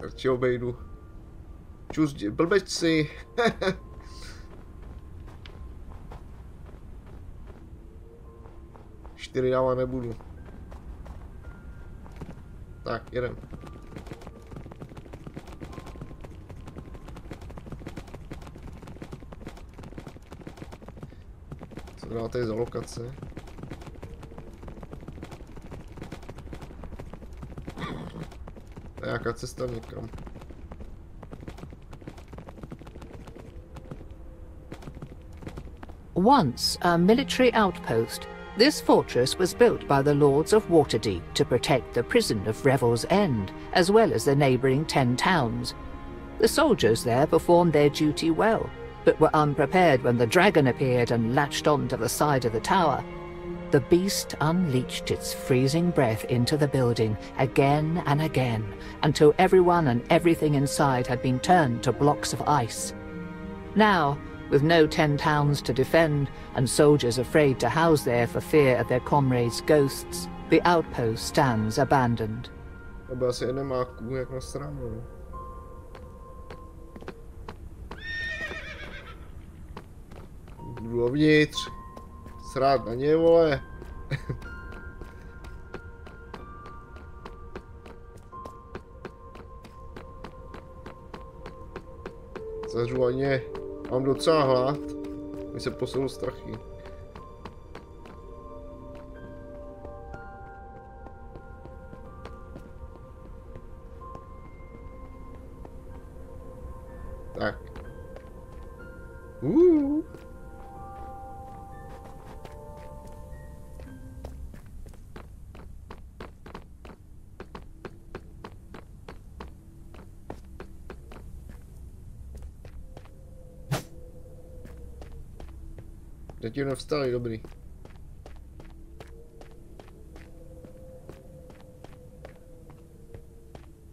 Radši obejdu. Čus, blbečci. Čtyři dávat nebudu. Tak, jedem. Co dá tady za lokace? Nějaká cesta někam. Once a military outpost, this fortress was built by the Lords of Waterdeep to protect the prison of Revel's End, as well as the neighbouring 10 towns. The soldiers there performed their duty well, but were unprepared when the dragon appeared and latched on to the side of the tower. The beast unleashed its freezing breath into the building again and again, until everyone and everything inside had been turned to blocks of ice. Now, with no 10 towns to defend, and soldiers afraid to house there for fear of their comrades' ghosts, the outpost stands abandoned. Aby asi enemáků jak na stranu. Jdu dovnitř. Srát na ně, vole. Zařuvaně. Mám docela hlad. Mi se posunou strachy. Tak. Zatím nevstali, dobrý.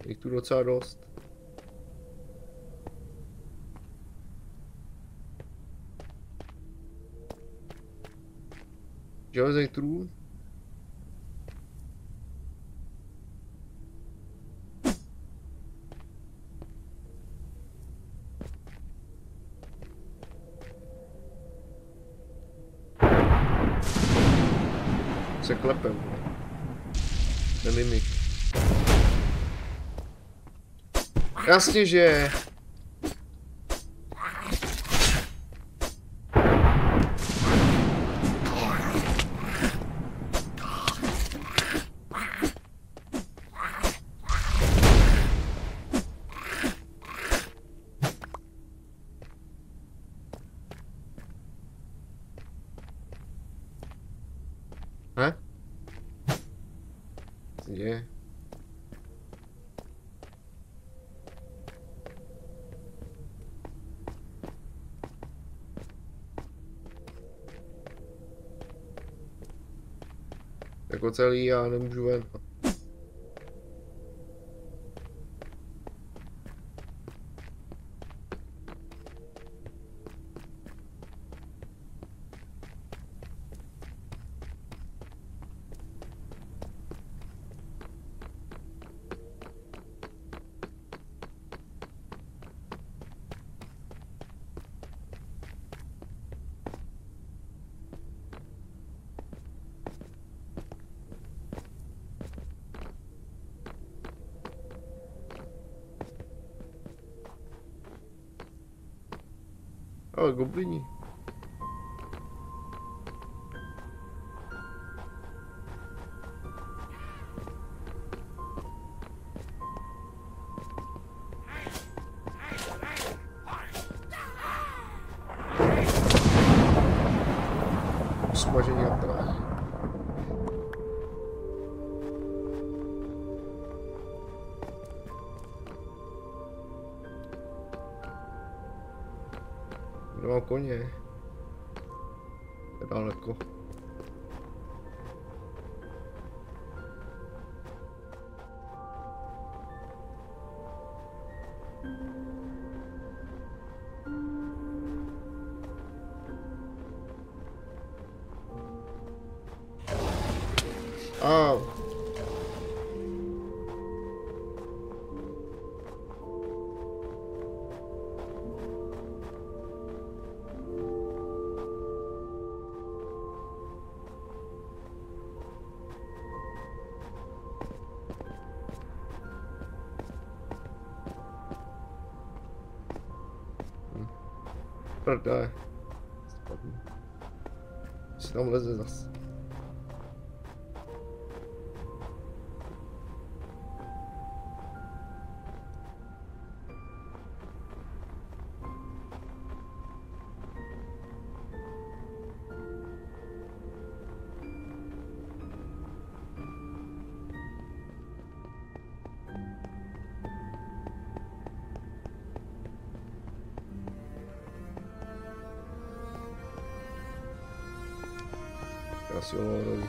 Je tu docela dost. Železný trůn. Se klepem. Ten limit. Jasně, že je. Jako celý já nemůžu ven. Ale goblini. Smažení a prach. Nemám koně. Je daleko. Au. Prdele. Spadnu. Si tam leze zas. Asi ono.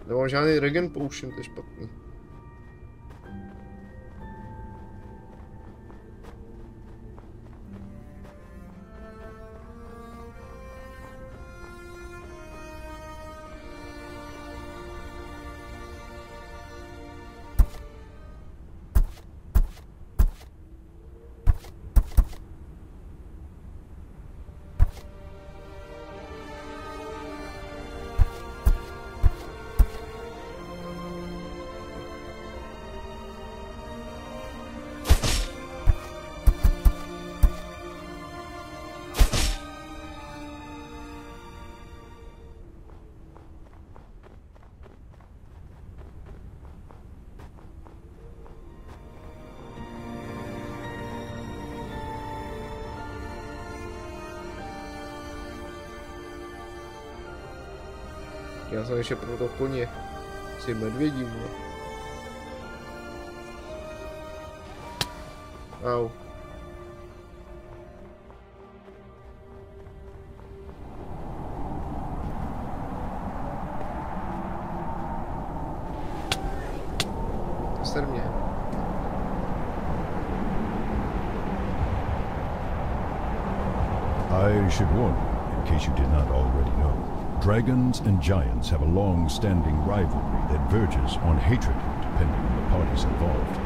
Nemám žádný regen potion, to je špatný. Já jsem ještě pro to koně. Si medvědí, vole. Au. Ser mě. I should warn you, in case you did not already know. Dragons and giants have a long-standing rivalry that verges on hatred, depending on the parties involved.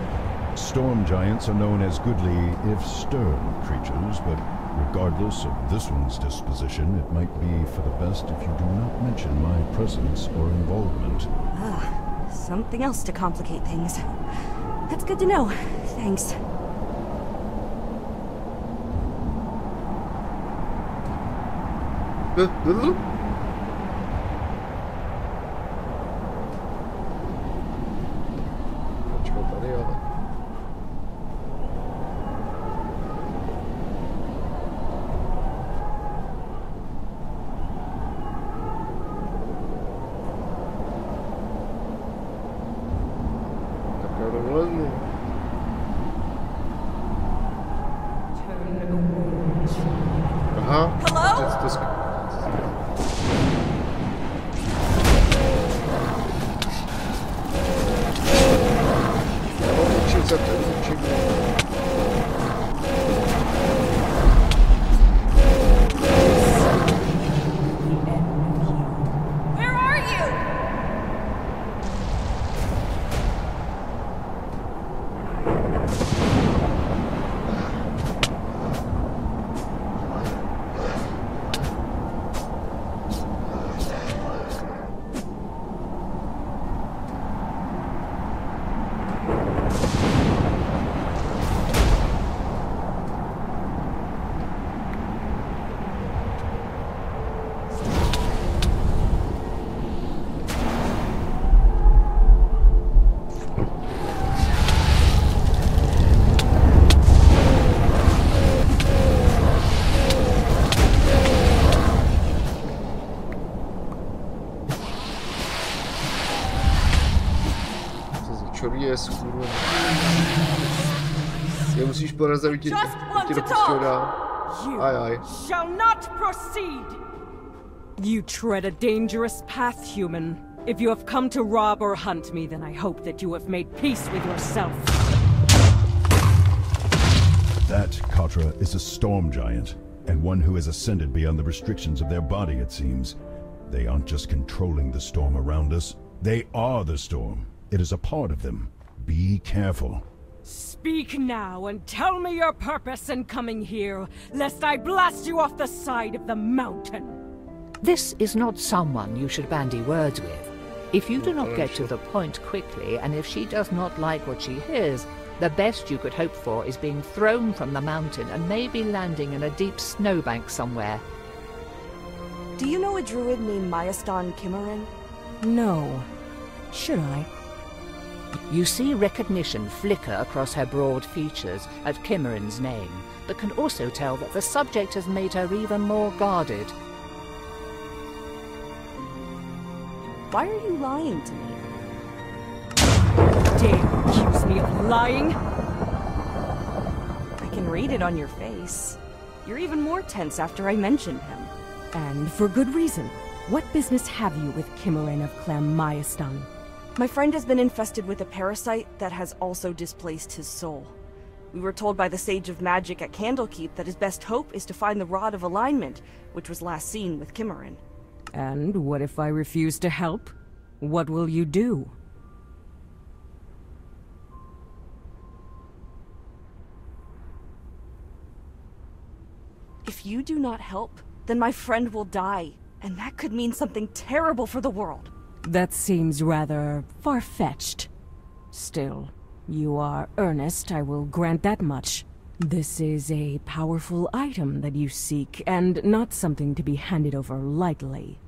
Storm giants are known as goodly, if stern, creatures, but regardless of this one's disposition, it might be for the best if you do not mention my presence or involvement. Ah, something else to complicate things. That's good to know. Thanks. Počkej, tady ale. Tak já doleznu. Aha. Hello? Where are you? Je musíš porazit, ti to pustí dál. Aj. Shall not proceed. You tread a dangerous path, human. If you have come to rob or hunt me, then I hope that you have made peace with yourself. That, Katra, is a storm giant, and one who has ascended beyond the restrictions of their body, it seems. They aren't just controlling the storm around us. They are the storm. It is a part of them. Be careful. Speak now and tell me your purpose in coming here, lest I blast you off the side of the mountain. This is not someone you should bandy words with. If you do not get to the point quickly, and if she does not like what she hears, the best you could hope for is being thrown from the mountain and maybe landing in a deep snowbank somewhere. Do you know a druid named Myaston Kimmerin? No. Should I? You see recognition flicker across her broad features at Kimmerin's name, but can also tell that the subject has made her even more guarded. Why are you lying to me? Dare accuse me of lying? I can read it on your face. You're even more tense after I mentioned him. And for good reason. What business have you with Kimmerin of Clan Myaston? My friend has been infested with a parasite that has also displaced his soul. We were told by the Sage of Magic at Candlekeep that his best hope is to find the Rod of Alignment, which was last seen with Kimmerin. And what if I refuse to help? What will you do? If you do not help, then my friend will die, and that could mean something terrible for the world. That seems rather far-fetched. Still, you are earnest, I will grant that much. This is a powerful item that you seek, and not something to be handed over lightly.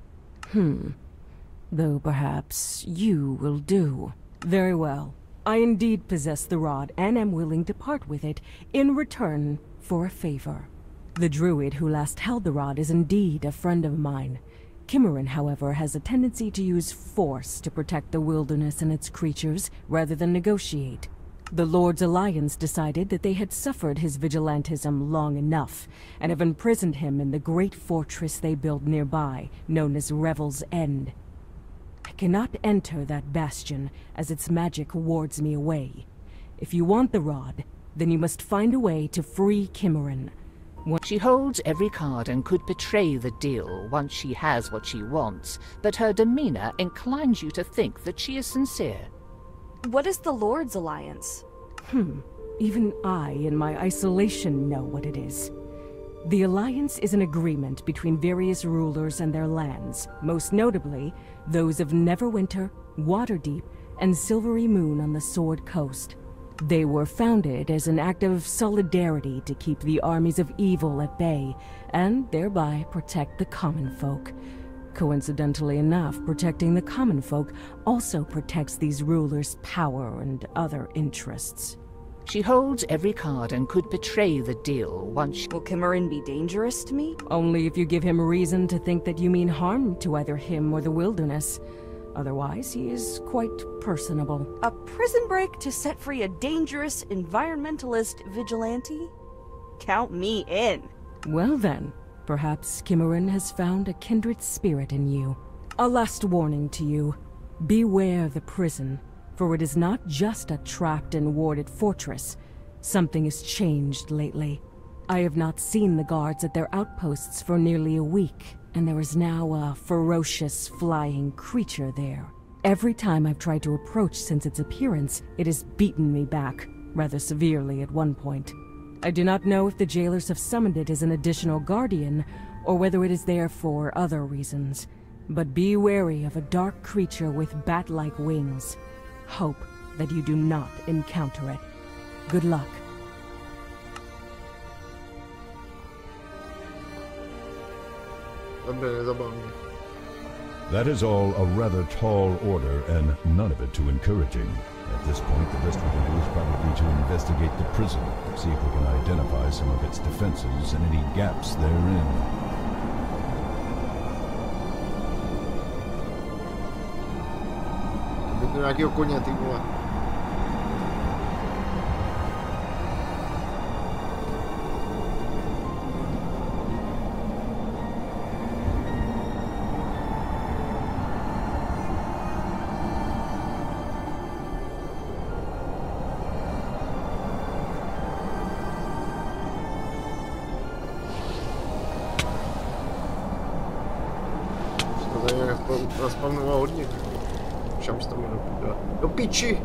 Though perhaps you will do. Very well. I indeed possess the rod, and am willing to part with it in return for a favor. The druid who last held the rod is indeed a friend of mine. Kimmerin, however, has a tendency to use force to protect the wilderness and its creatures, rather than negotiate. The Lord's Alliance decided that they had suffered his vigilantism long enough, and have imprisoned him in the great fortress they built nearby, known as Revel's End. I cannot enter that bastion, as its magic wards me away. If you want the rod, then you must find a way to free Kimmerin. She holds every card and could betray the deal once she has what she wants, but her demeanor inclines you to think that she is sincere. What is the Lord's Alliance? Even I, in my isolation, know what it is. The Alliance is an agreement between various rulers and their lands, most notably those of Neverwinter, Waterdeep, and Silvery Moon on the Sword Coast. They were founded as an act of solidarity to keep the armies of evil at bay, and thereby protect the common folk. Coincidentally enough, protecting the common folk also protects these rulers' power and other interests. She holds every card and could betray the deal once she... Will Kimarin be dangerous to me? Only if you give him reason to think that you mean harm to either him or the wilderness. Otherwise, he is quite personable. A prison break to set free a dangerous environmentalist vigilante? Count me in. Well then, perhaps Kimarin has found a kindred spirit in you. A last warning to you. Beware the prison, for it is not just a trapped and warded fortress. Something has changed lately. I have not seen the guards at their outposts for nearly a week, and there is now a ferocious flying creature there. Every time I've tried to approach since its appearance, it has beaten me back, rather severely at one point. I do not know if the jailers have summoned it as an additional guardian, or whether it is there for other reasons. But be wary of a dark creature with bat-like wings. Hope that you do not encounter it. Good luck. That is all a rather tall order, and none of it too encouraging. At this point, the best we can do is probably to investigate the prison, see if we can identify some of its defenses and any gaps therein. Nějakého koně, ty vole. To tady naspavnoval hodně. Šams tam do piči!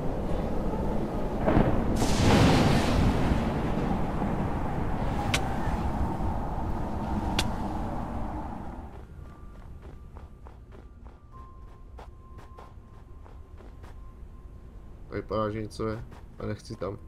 To vypadá, že něco je, a nechci tam.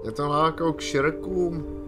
Je to lákou k širkům.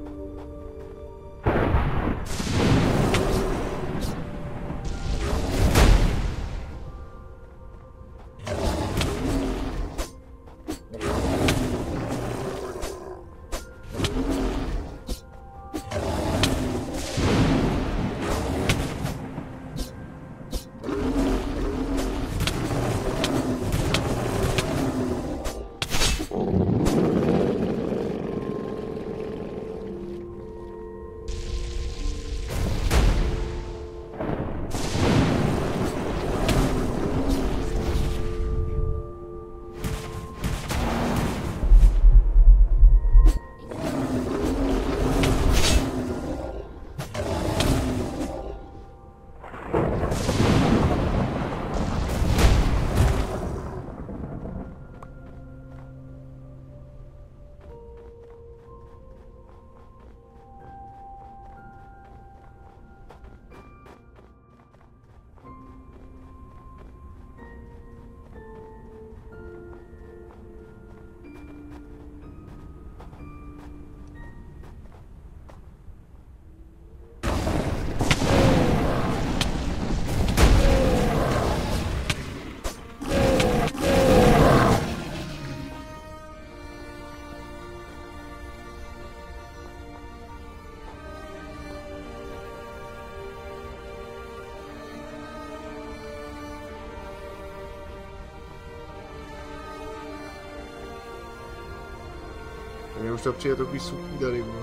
Mně už to přijde takový suchý tady, vole.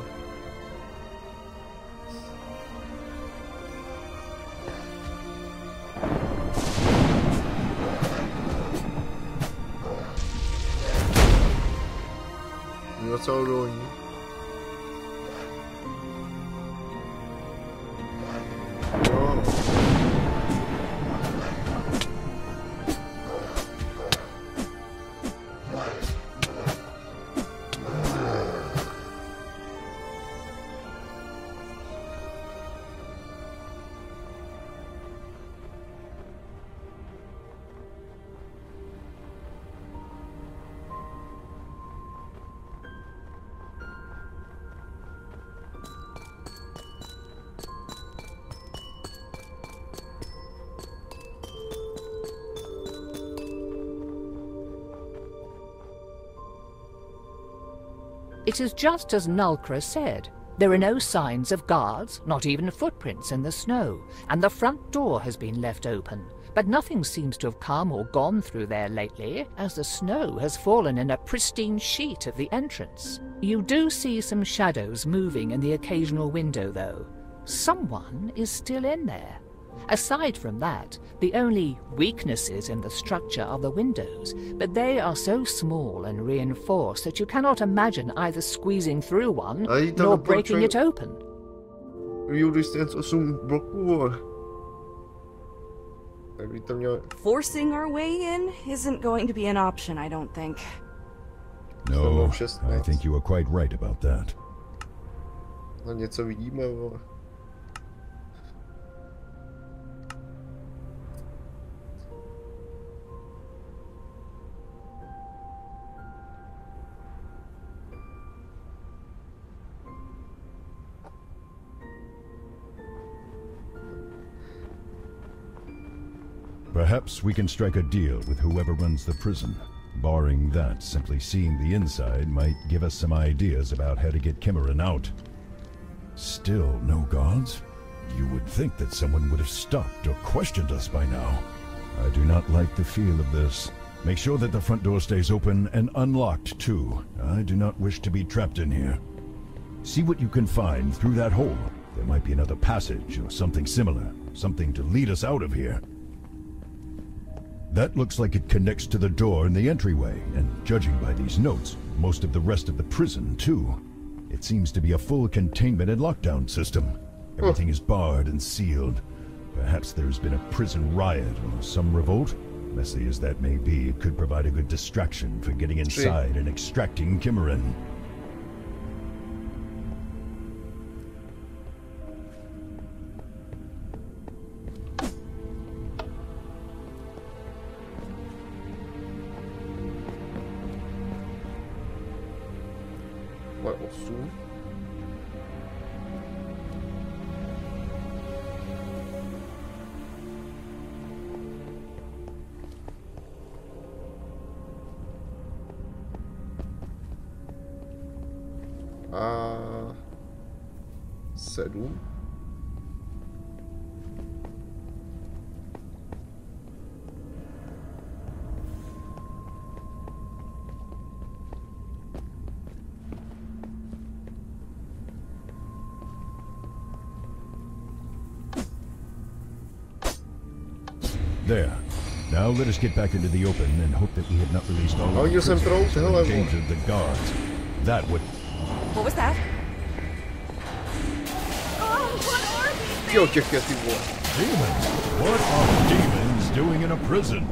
Docela dolní. No. It is just as Nulkra said. There are no signs of guards, not even footprints in the snow, and the front door has been left open. But nothing seems to have come or gone through there lately, as the snow has fallen in a pristine sheet at the entrance. You do see some shadows moving in the occasional window, though. Someone is still in there. Aside from that, the only weaknesses in the structure are the windows, but they are so small and reinforced that you cannot imagine either squeezing through one nor breaking it open. Forcing our way in isn't going to be an option, I don't think. No, I think you are quite right about that. Něco vidíme, vole. Perhaps we can strike a deal with whoever runs the prison. Barring that, simply seeing the inside might give us some ideas about how to get Kimmerin out. Still no guards? You would think that someone would have stopped or questioned us by now. I do not like the feel of this. Make sure that the front door stays open and unlocked too. I do not wish to be trapped in here. See what you can find through that hole. There might be another passage or something similar. Something to lead us out of here. That looks like it connects to the door in the entryway, and judging by these notes, most of the rest of the prison, too. It seems to be a full containment and lockdown system. Everything is barred and sealed. Perhaps there's been a prison riot or some revolt? Messy as that may be, it could provide a good distraction for getting inside and extracting Kimmerin. A7. There. Now let us get back into the open and hope that we have not released all of the prisoners and endangered the guards. That would... What was that? Oh, what are these things? Demons? What are demons doing in a prison?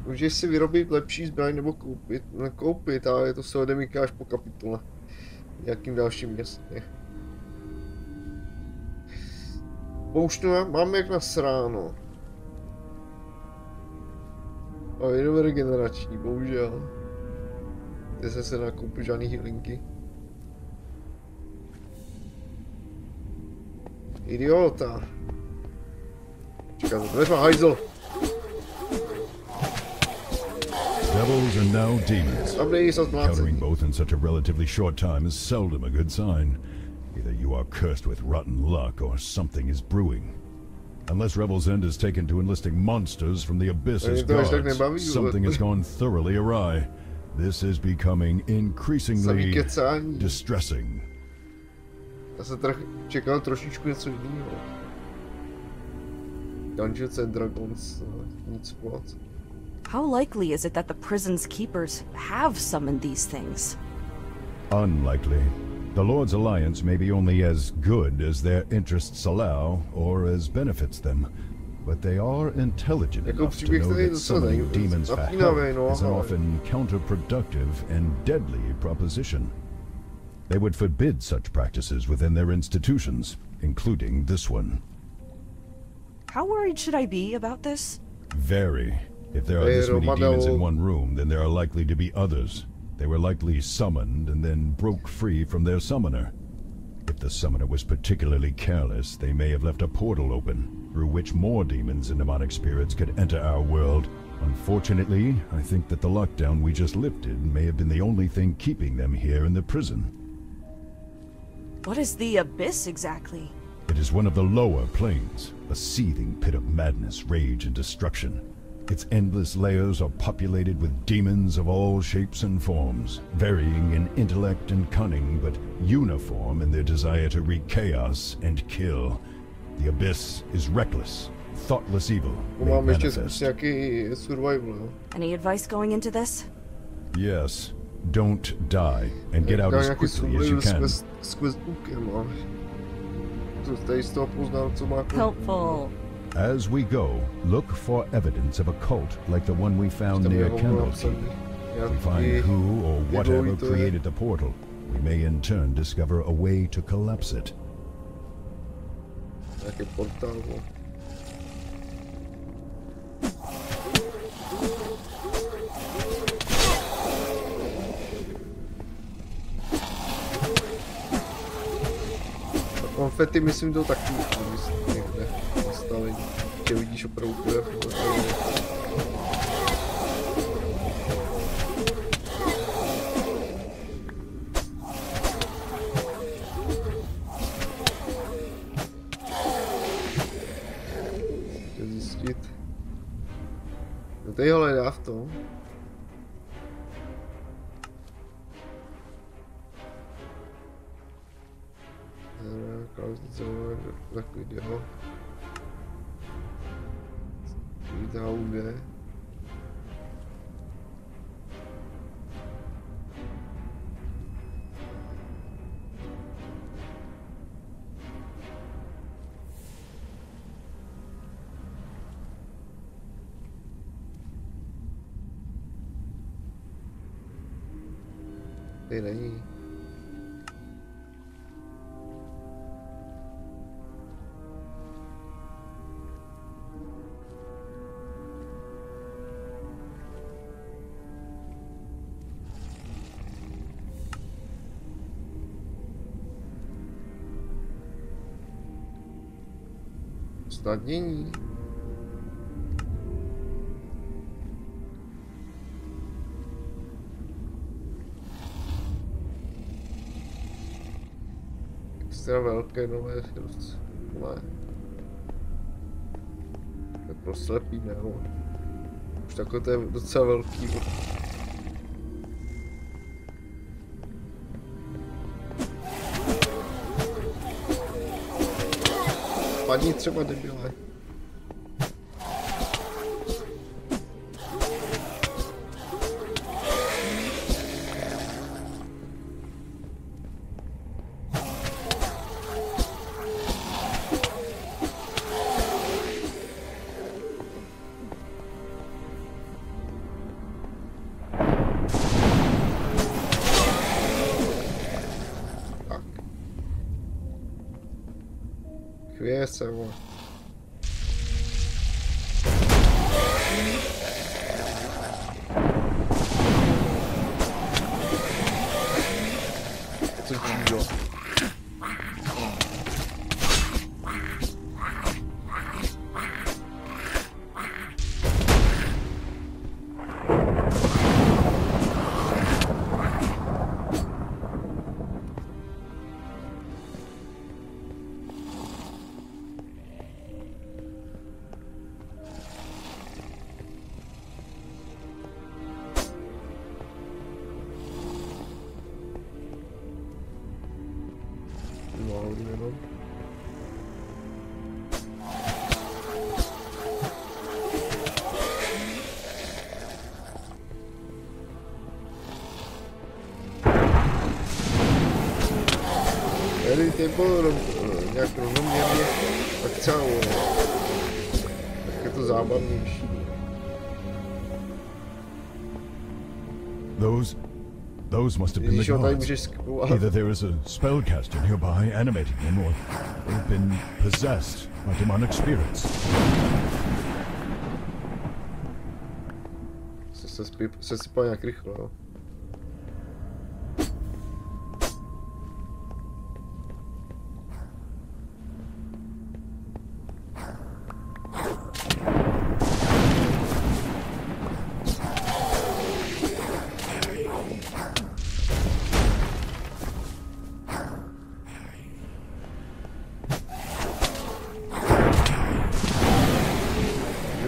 Můžeš si vyrobit lepší zbraň nebo koupit, ale to se odemyká až po kapitole. Nějakým dalším městě. Pouštu máme jak nasráno. A jenom regenerační, bohužel. Ty se nakoupil žádný healinky. Idiota. Čekaj, to než má hajzl. rebels and now demons. Encountering both in such a relatively short time is seldom a good sign. Either you are cursed with rotten luck or something is brewing. Unless Rebels End is taken to enlisting monsters from the abyss as guards, something has gone thoroughly awry. This is becoming increasingly distressing. Já jsem teda čekal trošičku něco jiného. Dungeons and Dragons, nic moc. How likely is it that the prison's keepers have summoned these things? Unlikely. The Lord's Alliance may be only as good as their interests allow, or as benefits them. But they are intelligent enough to know that summoning demons for help is an often counterproductive and deadly proposition. They would forbid such practices within their institutions, including this one. How worried should I be about this? Very. If there are this many demons in one room, then there are likely to be others. They were likely summoned and then broke free from their summoner. If the summoner was particularly careless, they may have left a portal open, through which more demons and demonic spirits could enter our world. Unfortunately, I think that the lockdown we just lifted may have been the only thing keeping them here in the prison. What is the Abyss exactly? It is one of the lower planes, a seething pit of madness, rage, and destruction. Its endless layers are populated with demons of all shapes and forms, varying in intellect and cunning, but uniform in their desire to wreak chaos and kill. The Abyss is reckless, thoughtless evil made manifest. Any advice going into this? Yes. Don't die, and get out as quickly as you can. Helpful. As we go, look for evidence of a cult like the one we found near Candlekeep. If we find who or whatever created the portal, we may in turn discover a way to collapse it. Konfety myslím to taky někde nastavení, že vidíš opravdu to. Chtěl zjistit. No tady ho hledá v tom. Klávesnice, Lajkujte ho. Vytáhuje. Tady není. Usnadnění. Extra velké nové rozdíly. To je pro slepý, ne? Už takhle to je docela velký. Padni třeba, debile. Chvěse, vole. Co čížo? pomalu jenom. Tady tempo nějak rovnoměrně akcelo, tak je to zábavnější. Those must have been the gods. Either there is a spellcaster nearby animating them, or they've been possessed by demonic spirits. Se sypá nějak rychle, no.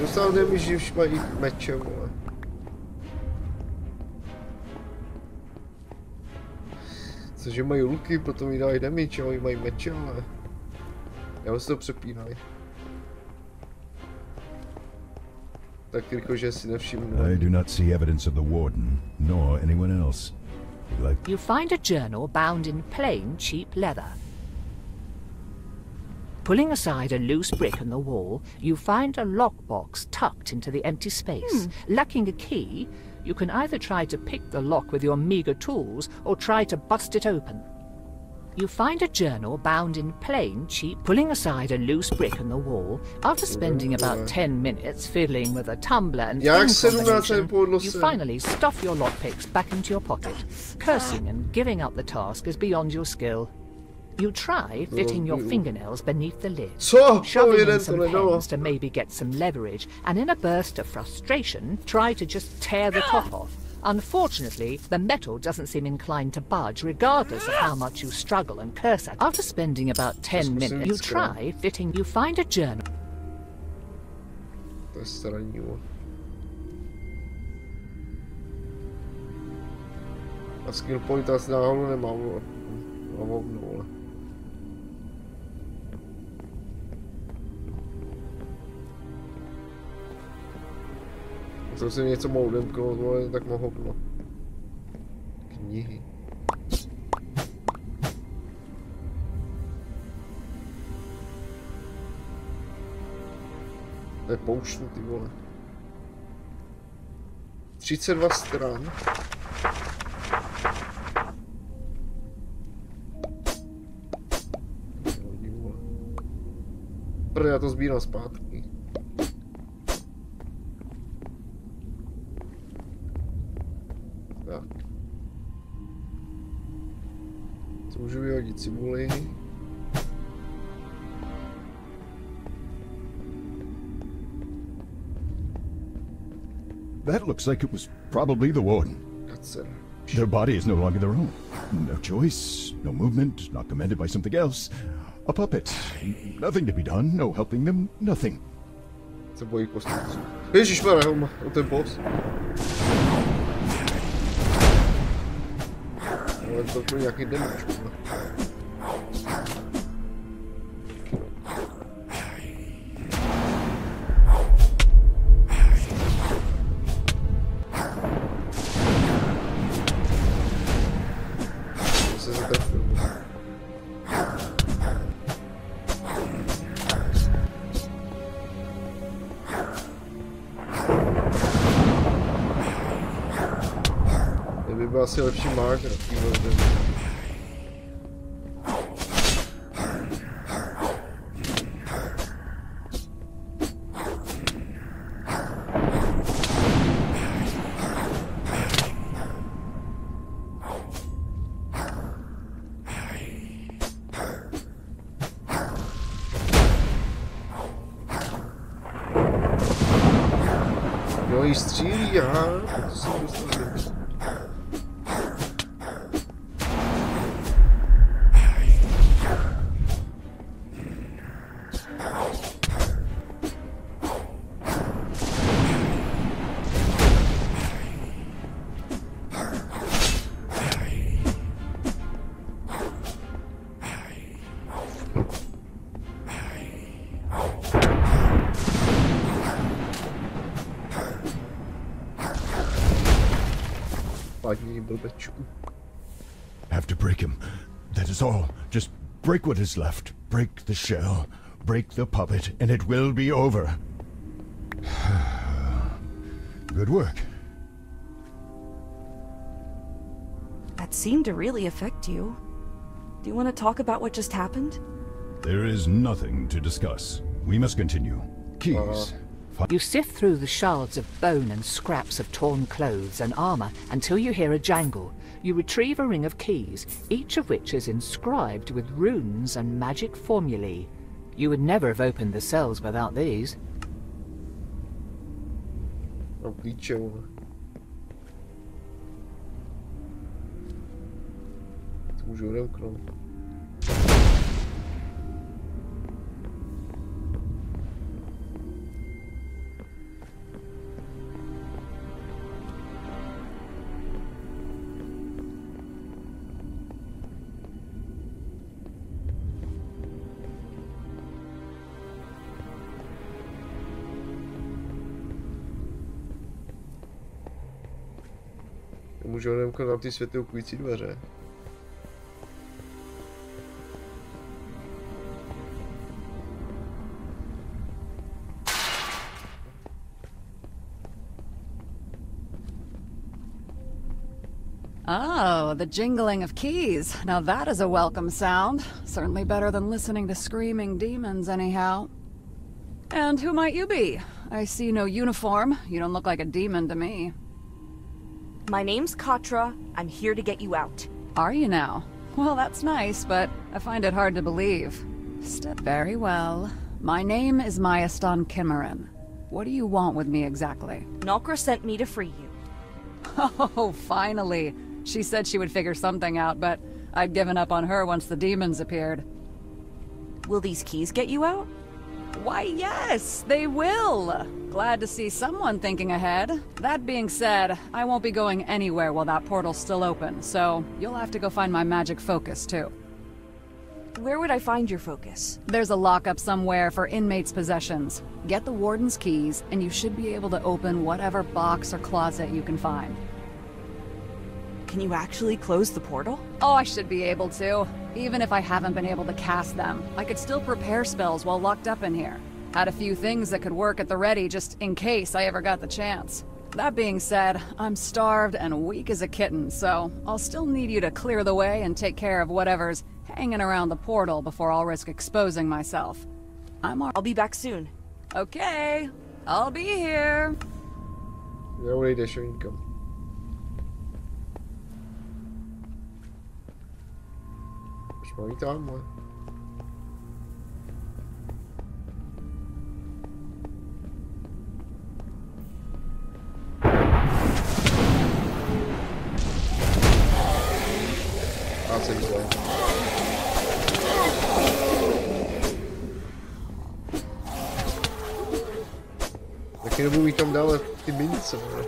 Dostávám že už mají meče, vole. Cože mají luky, potom jí dají damage, ale mají meče, ale... Já se to přepínají. Tak rychle, že si nevšimnu. I do not see evidence of the warden, nor anyone else. You find a journal bound in plain, cheap leather. Pulling aside a loose brick in the wall, you find a lockbox tucked into the empty space. Lacking a key, you can either try to pick the lock with your meager tools or try to bust it open. You find a journal bound in plain, cheap, pulling aside a loose brick in the wall. After spending about 10 minutes fiddling with a tumbler and pin combination, you finally stuff your lockpicks back into your pocket. Cursing and giving up the task is beyond your skill. You try fitting your fingernails beneath the lid, shoving in some pens to maybe get some leverage, and in a burst of frustration, try to just tear the top off. Unfortunately, the metal doesn't seem inclined to budge, regardless of how much you struggle and curse at it. After spending about 10 minutes, you try fitting. You find a journal. A skill point asi náhodou nemám, vole. Jsem si něco mohl demkovat, ale tak mohl hovno. Knihy. To je pouštný, ty vole. 32 stran. Prd, já to sbírám zpátky. Tak. Co můžu vyhodit? Cibuli. That looks like it was probably the warden. Their body is no longer their own. No choice, no movement, not commanded by something else. A puppet. Nothing to be done, no helping them, nothing. Se bojí kostnicu. Ježišmarja, helma, to je boss. Ale to byl nějaký damage. Asi lepší mág na týhle zemi. Jo, jí střílí, aha, to jsem dostal. blbečku. Have to break him. That is all. Just break what is left. Break the shell. Break the puppet, and it will be over. Good work. That seemed to really affect you. Do you want to talk about what just happened? There is nothing to discuss. We must continue. Keys. You sift through the shards of bone and scraps of torn clothes and armor until you hear a jangle. You retrieve a ring of keys, each of which is inscribed with runes and magic formulae. You would never have opened the cells without these. Mám klíče, vole. To můžu odemknout. Můžu odemknout na ty světelkující dveře. Oh, the jingling of keys. Now that is a welcome sound. Certainly better than listening to screaming demons anyhow. And who might you be? I see no uniform. You don't look like a demon to me. My name's Katra. I'm here to get you out. Are you now? Well, that's nice, but I find it hard to believe. Very well. My name is Mayastan Kimmerin. What do you want with me exactly? Nalkra sent me to free you. Oh, finally. She said she would figure something out, but I'd given up on her once the demons appeared. Will these keys get you out? Why, yes, they will. Glad to see someone thinking ahead. That being said, I won't be going anywhere while that portal's still open, so you'll have to go find my magic focus, too. Where would I find your focus? There's a lockup somewhere for inmates' possessions. Get the warden's keys, and you should be able to open whatever box or closet you can find. Can you actually close the portal? Oh, I should be able to. Even if I haven't been able to cast them, I could still prepare spells while locked up in here. Had a few things that could work at the ready just in case I ever got the chance. That being said, I'm starved and weak as a kitten, so I'll still need you to clear the way and take care of whatever's hanging around the portal before I'll risk exposing myself. I'll be back soon. Okay, I'll be here. Neodejdeš nikam. Už mám jít tamhle. Já jsem zle. Taky nebudu mít tam dále ty mince, ne?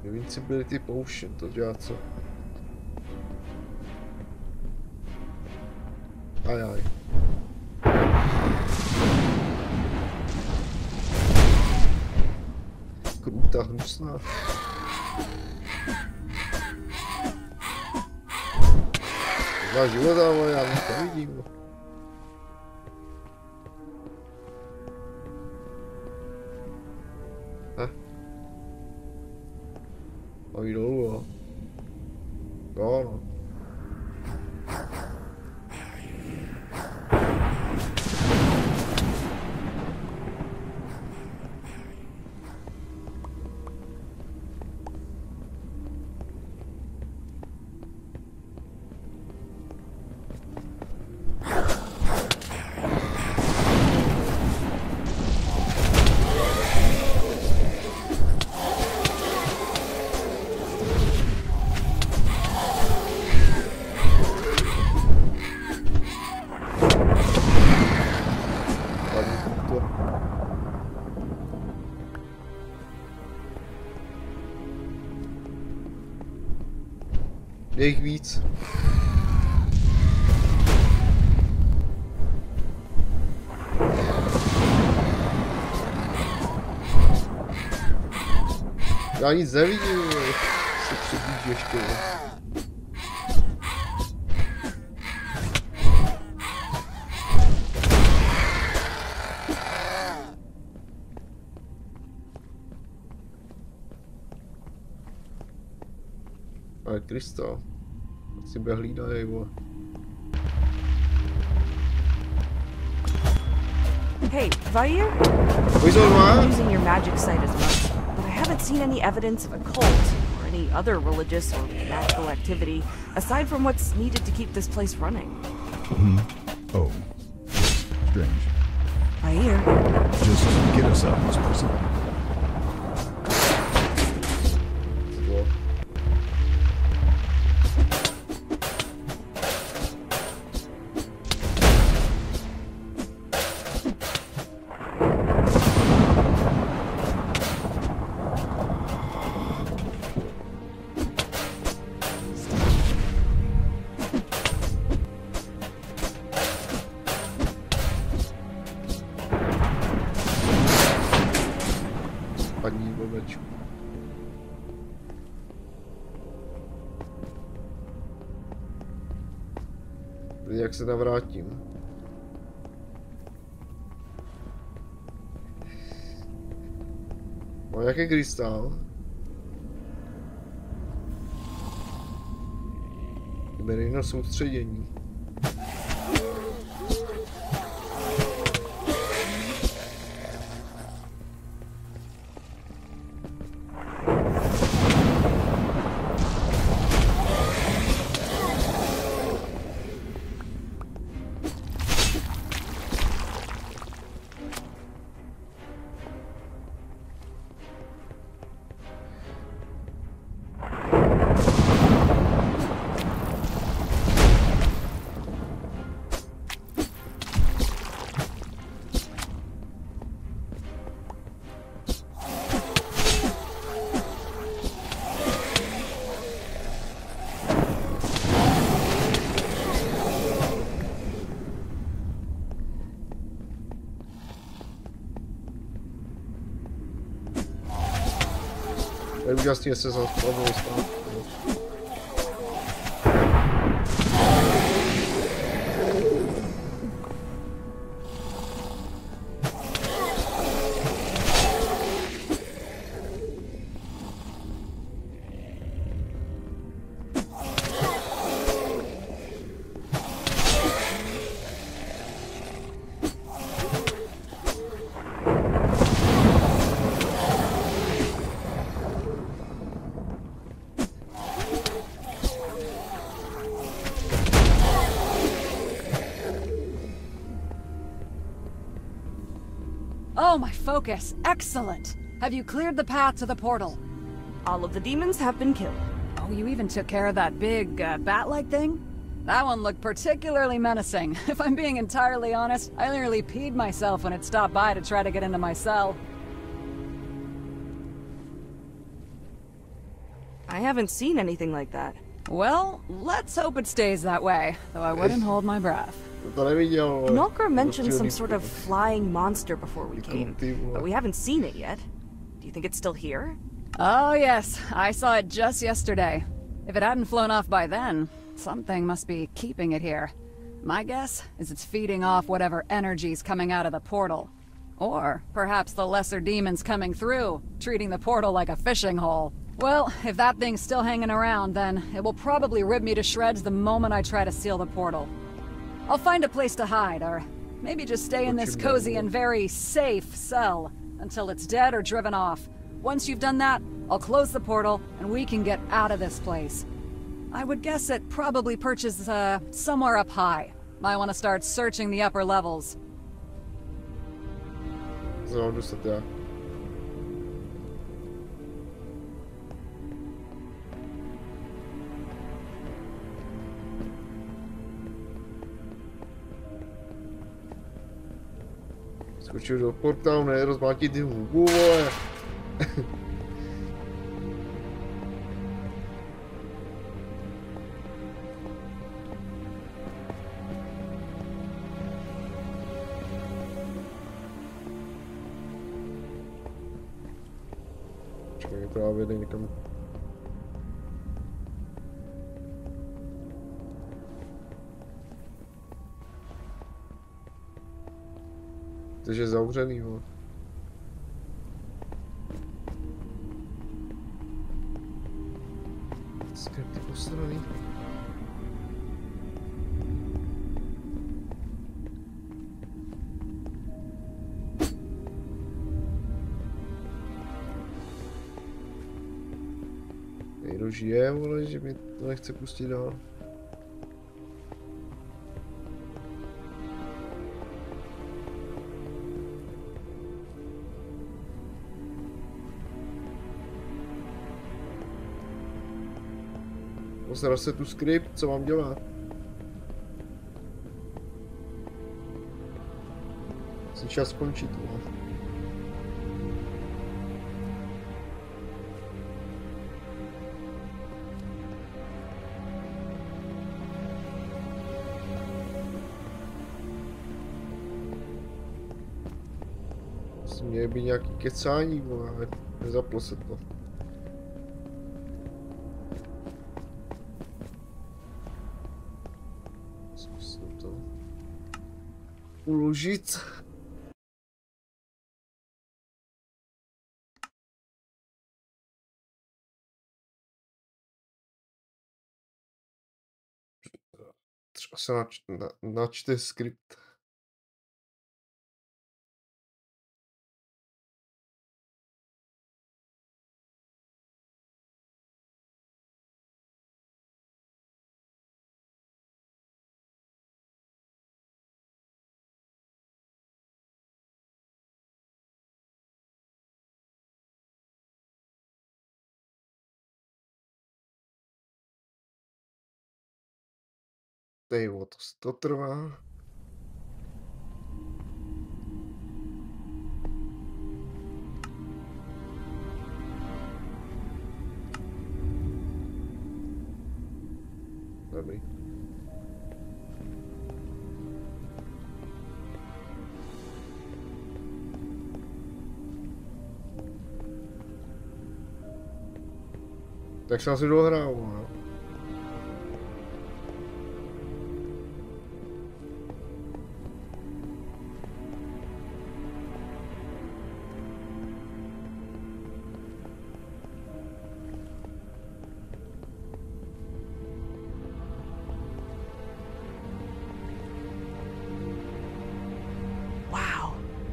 Invincibility potion, to dělá co? Ajaj. Krutá, hnusná. Má život, ale já to nevidím. A jít dolů, jo. Jo, no. Je jich víc. Já nic nevidím, se přibíš ještě. Ale Krista, asi bude hlídaj, vole. Hey, Vair? I'm using your magic site as much, but I haven't seen any evidence of a cult or any other religious or magical activity aside from what's needed to keep this place running. Oh, strange. Vair? Just get us out of this prison. Jak se navrátím? Mám nějaký krystal? Bere na soustředění. Úžasně se zastavil zpátky. Oh, my focus. Excellent. Have you cleared the path to the portal? All of the demons have been killed. Oh, you even took care of that big, bat-like thing? That one looked particularly menacing. If I'm being entirely honest, I nearly peed myself when it stopped by to try to get into my cell. I haven't seen anything like that. Well, let's hope it stays that way, though I wouldn't hold my breath. Nulker mentioned some sort of flying monster before we came, but we haven't seen it yet. Do you think it's still here? Oh yes, I saw it just yesterday. If it hadn't flown off by then, something must be keeping it here. My guess is it's feeding off whatever energy's coming out of the portal. Or perhaps the lesser demons coming through, treating the portal like a fishing hole. Well, if that thing's still hanging around, then it will probably rip me to shreds the moment I try to seal the portal. I'll find a place to hide, or maybe just stay in this cozy and very safe cell until it's dead or driven off. Once you've done that, I'll close the portal and we can get out of this place. I would guess it probably perches, somewhere up high. Might want to start searching the upper levels. So, just sit there. Skočil do portálu, ne, rozmátit ty hubu, vole. Čekaj, právě jde někam. Takže je zavřený, jo. Skripty posraný. Někdo žije, vole, že mi to nechce pustit dál. Posral se tu skript, co mám dělat? Asi čas skončit, no. Měly být nějaký kecání, ale nezaplo se to. Zkusím to uložit. Třeba se načte skript. To trvá. Dobrý. Tak jsem si dohrál, no.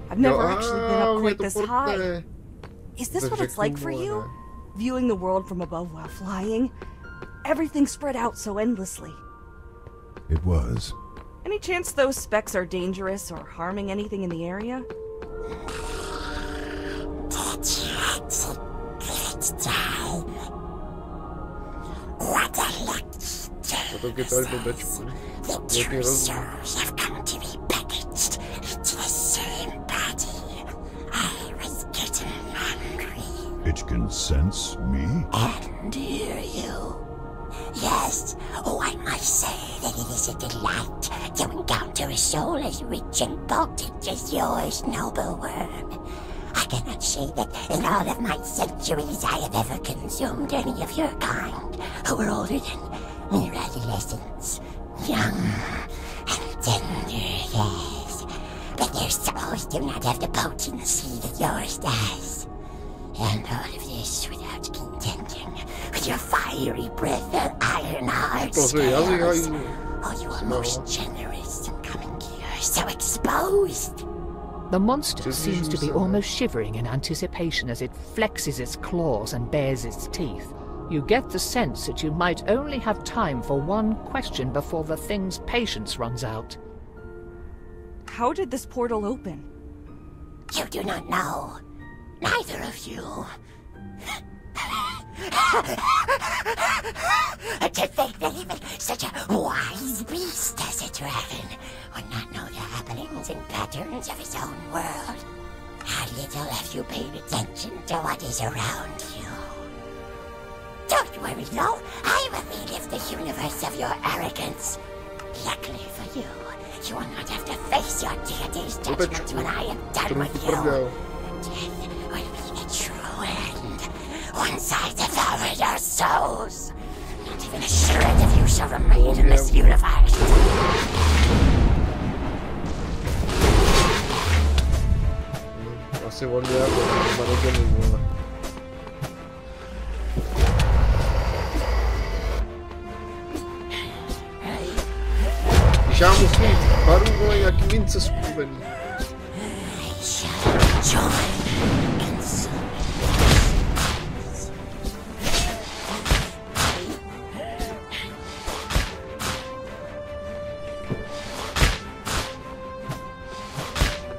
I've never actually been up quite this high. Is this what it's like for you? Viewing the world from above while flying? Everything spread out so endlessly. It was. Any chance those specks are dangerous or harming anything in the area? What a lucky day. The treasures have come to be packaged into the same body. I was getting hungry. It can sense me? And hear you. Yes, oh, I must say that it is a delight to encounter a soul as rich and potent as yours, noble worm. I cannot say that in all of my centuries I have ever consumed any of your kind who were older than mere adolescents. Young and tender, yes. But their souls do not have the potency that yours does. And all of this without contending with your fiery breath and iron hard scales. Oh, you are most generous in coming here, so exposed. The monster seems to be almost shivering in anticipation as it flexes its claws and bares its teeth. You get the sense that you might only have time for one question before the thing's patience runs out. How did this portal open? You do not know. Neither of you. To think that even such a wise beast as a dragon would not know the happenings and patterns of his own world. How little have you paid attention to what is around you. Don't worry though, I will relive the universe of your arrogance. Luckily for you, you will not have to face your deity's judgments when I am done with you. Death will be the true end. once I devour your souls. Not even a shred of you shall remain in this universe. Asi vogliamo rimanere. Diciamo qui, Barugo e Akiminza Scubeni.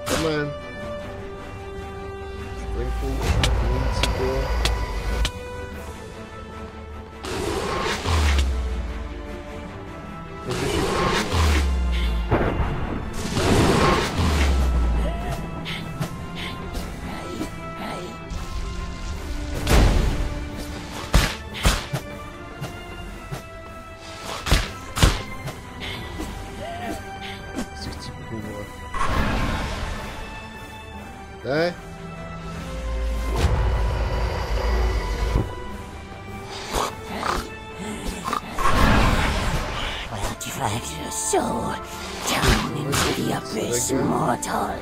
Come on. Okay. I'll drag your soul down into the abyss, mortal.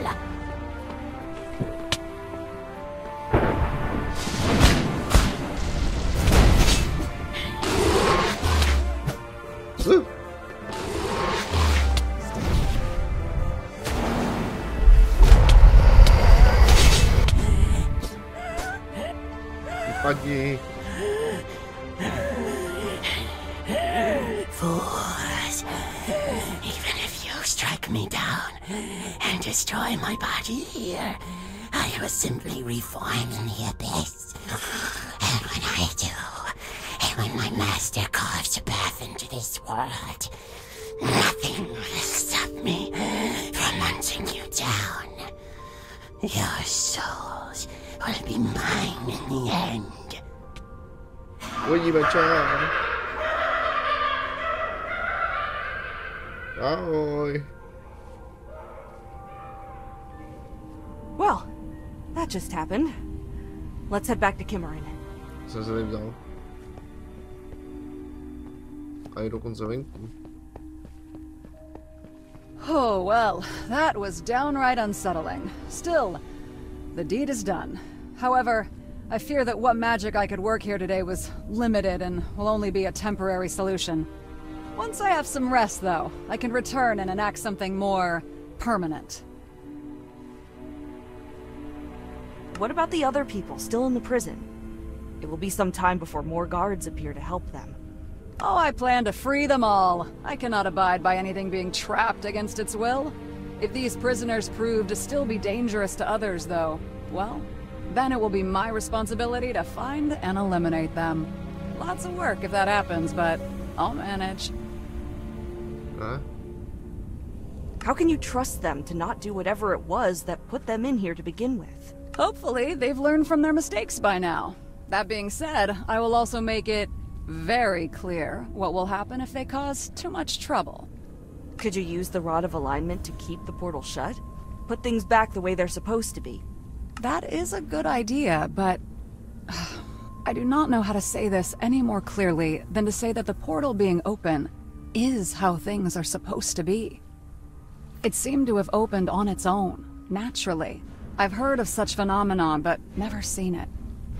Padni. Fools. Even if you strike me down and destroy my body here, I will simply reform in the abyss. And when I do, and when my master carves a path into this world, nothing will stop me from hunting you down. Your souls will be mine in the end. What you my child? Ahoy. Well, that just happened. Let's head back to Kimmerin. Co se tady vzal? A je dokonce venku. Oh, well, that was downright unsettling. Still, the deed is done. However, I fear that what magic I could work here today was limited and will only be a temporary solution. Once I have some rest, though, I can return and enact something more permanent. What about the other people still in the prison? It will be some time before more guards appear to help them. Oh, I plan to free them all. I cannot abide by anything being trapped against its will. If these prisoners prove to still be dangerous to others, though, well, then it will be my responsibility to find and eliminate them. Lots of work if that happens, but I'll manage. Huh? How can you trust them to not do whatever it was that put them in here to begin with? Hopefully, they've learned from their mistakes by now. That being said, I will also make it very clear what will happen if they cause too much trouble. Could you use the Rod of Alignment to keep the portal shut? Put things back the way they're supposed to be. That is a good idea, but I do not know how to say this any more clearly than to say that the portal being open is how things are supposed to be. It seemed to have opened on its own, naturally. I've heard of such phenomenon, but never seen it.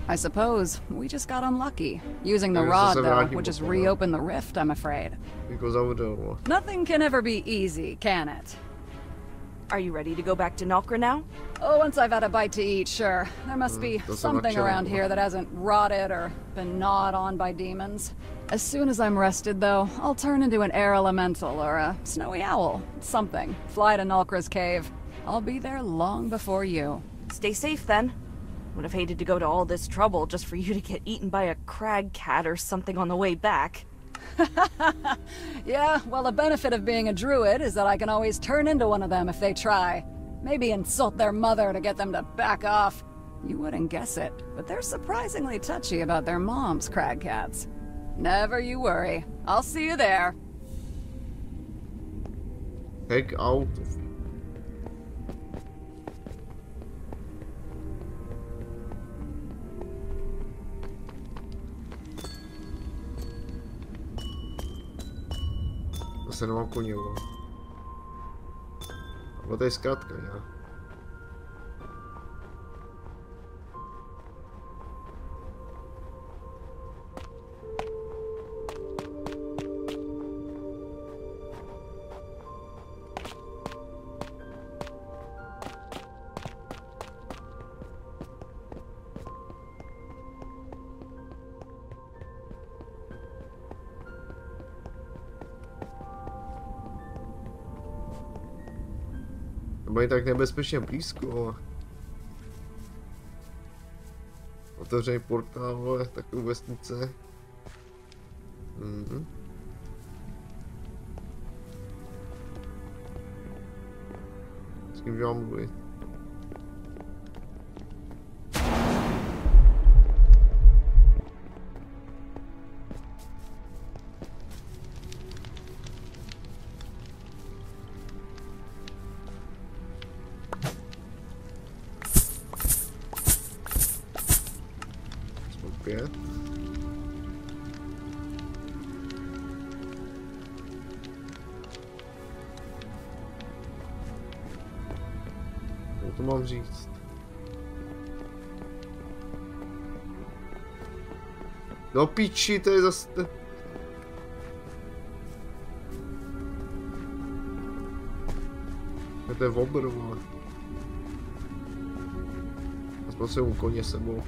I suppose we just got unlucky. Using the rod, though, would just reopen the rift, I'm afraid. Nothing can ever be easy, can it? Are you ready to go back to Nokra now? Oh, once I've had a bite to eat, sure. There must be something around here that hasn't rotted or been gnawed on by demons. As soon as I'm rested, though, I'll turn into an air elemental or a snowy owl. Something. Fly to Nolkra's cave. I'll be there long before you. Stay safe, then. Would have hated to go to all this trouble just for you to get eaten by a crag cat or something on the way back. Yeah, well, the benefit of being a druid is that I can always turn into one of them if they try. Maybe insult their mother to get them to back off. You wouldn't guess it, but they're surprisingly touchy about their moms, crag cats. Never you worry. I'll see you there. Heck out. se nemám koně, vole. No to je zkrátka, já. Mají tak nebezpečně blízko. Otevřený portál, vole, takovou vesnice. S kým mám mluvit? To mám říct. No piči, to je zase... To je obr, vole. Aspoň se mu koně sebou.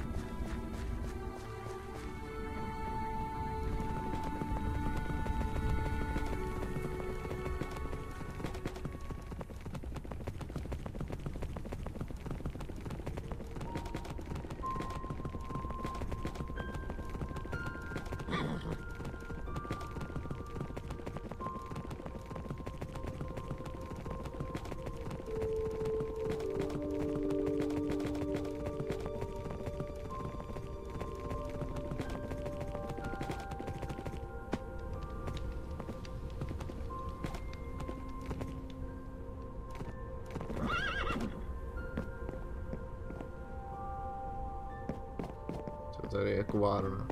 Tady je kovárna.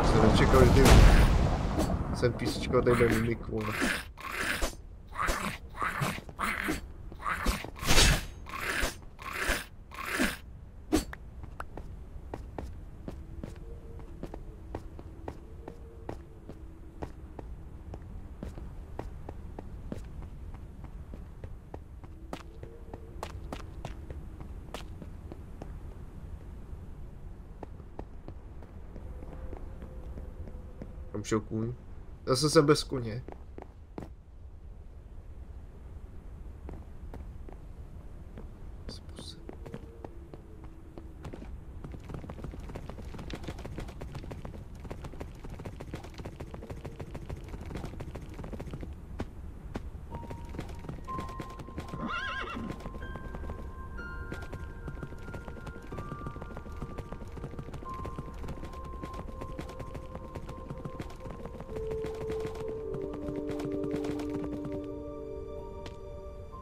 Jsem nečekal, že jsem písnička tady bude mimiku. Kam šel kůň? Zase jsem bez koně.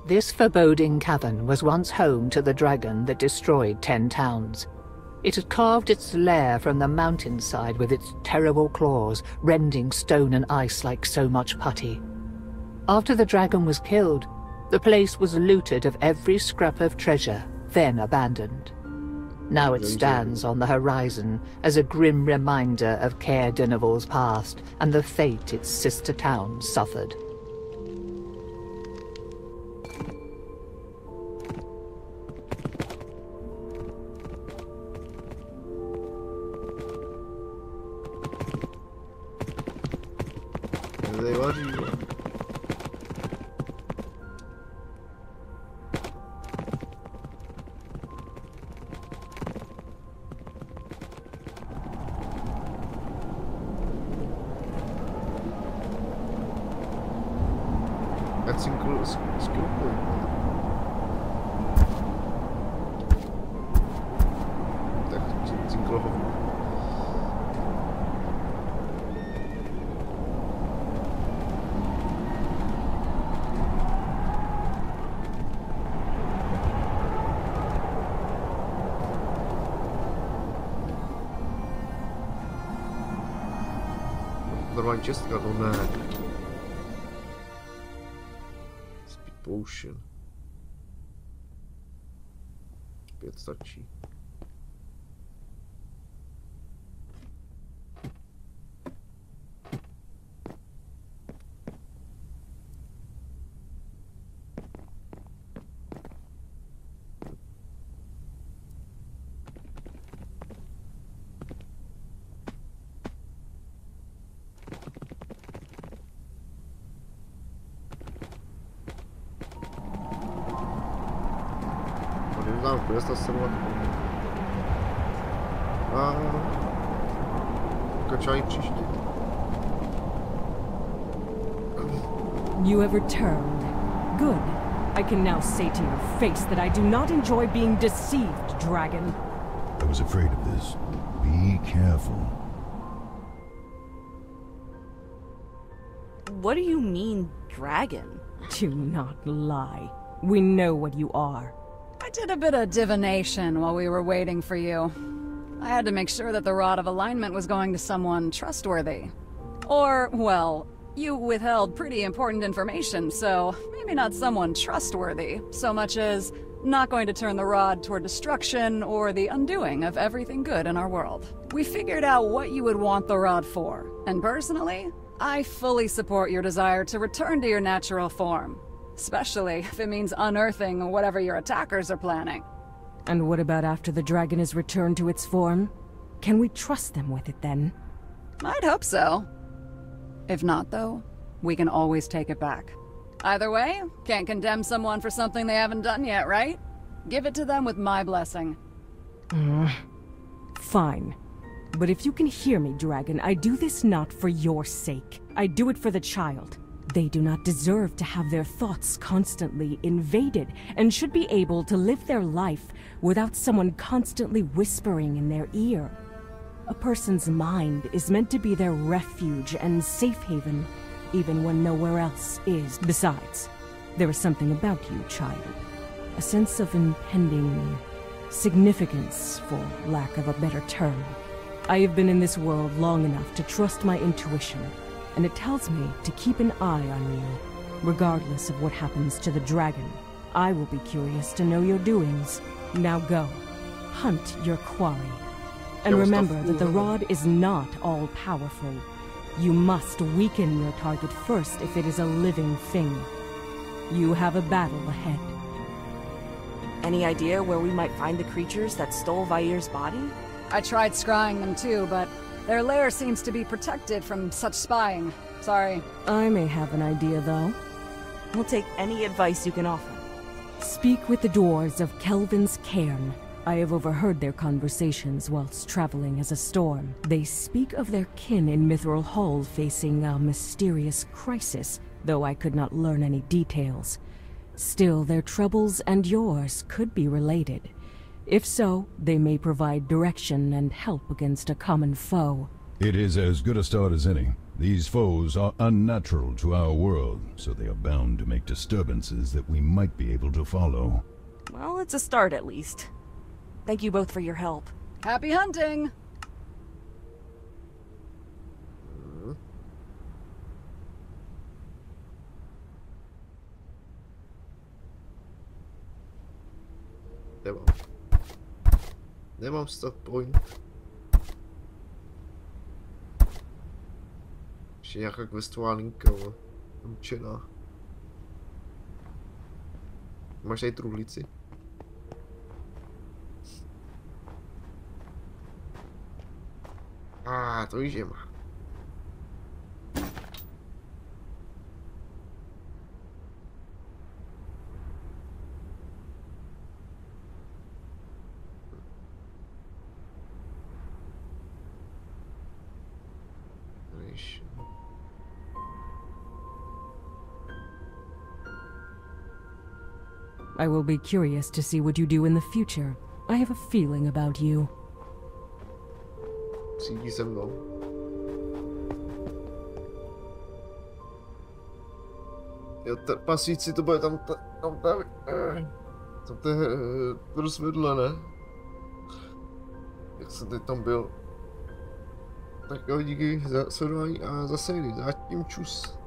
This foreboding cavern was once home to the dragon that destroyed 10 towns. It had carved its lair from the mountainside with its terrible claws, rending stone and ice like so much putty. After the dragon was killed, the place was looted of every scrap of treasure, then abandoned. Now it stands on the horizon as a grim reminder of Caer Dineval's past and the fate its sister towns suffered. Normální čestka, no ne. Speed potion. 5 stačí. Esta serva a kačaj příště. You have returned. Good. I can now say to your face that I do not enjoy being deceived, dragon. I was afraid of this. Be careful. What do you mean, dragon? Do not lie. We know what you are. I did a bit of divination while we were waiting for you. I had to make sure that the Rod of Alignment was going to someone trustworthy. Or, well, you withheld pretty important information, so maybe not someone trustworthy, so much as not going to turn the Rod toward destruction or the undoing of everything good in our world. We figured out what you would want the Rod for, and personally, I fully support your desire to return to your natural form. Especially if it means unearthing whatever your attackers are planning. And what about after the dragon is returned to its form? Can we trust them with it then? I'd hope so. If not, though, we can always take it back. Either way, can't condemn someone for something they haven't done yet, right? Give it to them with my blessing. Fine. But if you can hear me, dragon, I do this not for your sake. I do it for the child. They do not deserve to have their thoughts constantly invaded, and should be able to live their life without someone constantly whispering in their ear. A person's mind is meant to be their refuge and safe haven, even when nowhere else is. Besides, there is something about you, child. A sense of impending significance, for lack of a better term. I have been in this world long enough to trust my intuition, and it tells me to keep an eye on you, regardless of what happens to the dragon. I will be curious to know your doings. Now go, hunt your quarry. And remember that the rod is not all-powerful. You must weaken your target first if it is a living thing. You have a battle ahead. Any idea where we might find the creatures that stole Vair's body? I tried scrying them too, but their lair seems to be protected from such spying. Sorry. I may have an idea, though. We'll take any advice you can offer. Speak with the dwarves of Kelvin's Cairn. I have overheard their conversations whilst traveling as a storm. They speak of their kin in Mithril Hall facing a mysterious crisis, though I could not learn any details. Still, their troubles and yours could be related. If so, they may provide direction and help against a common foe. It is as good a start as any. These foes are unnatural to our world, so they are bound to make disturbances that we might be able to follow. Well, it's a start at least. Thank you both for your help. Happy hunting! Nemám stat point. Ještě nějaká questová linka, určená. Máš tady truhlici? To víš, že má. I will be curious to see what you do in the future. I have a feeling about you. Sídí se mnou. Jo, pasíci to bude tam to je rozvedle, ne? Jak jsem teď tam byl? Tak jo, díky za sledování a zase někdy. Zatím čus.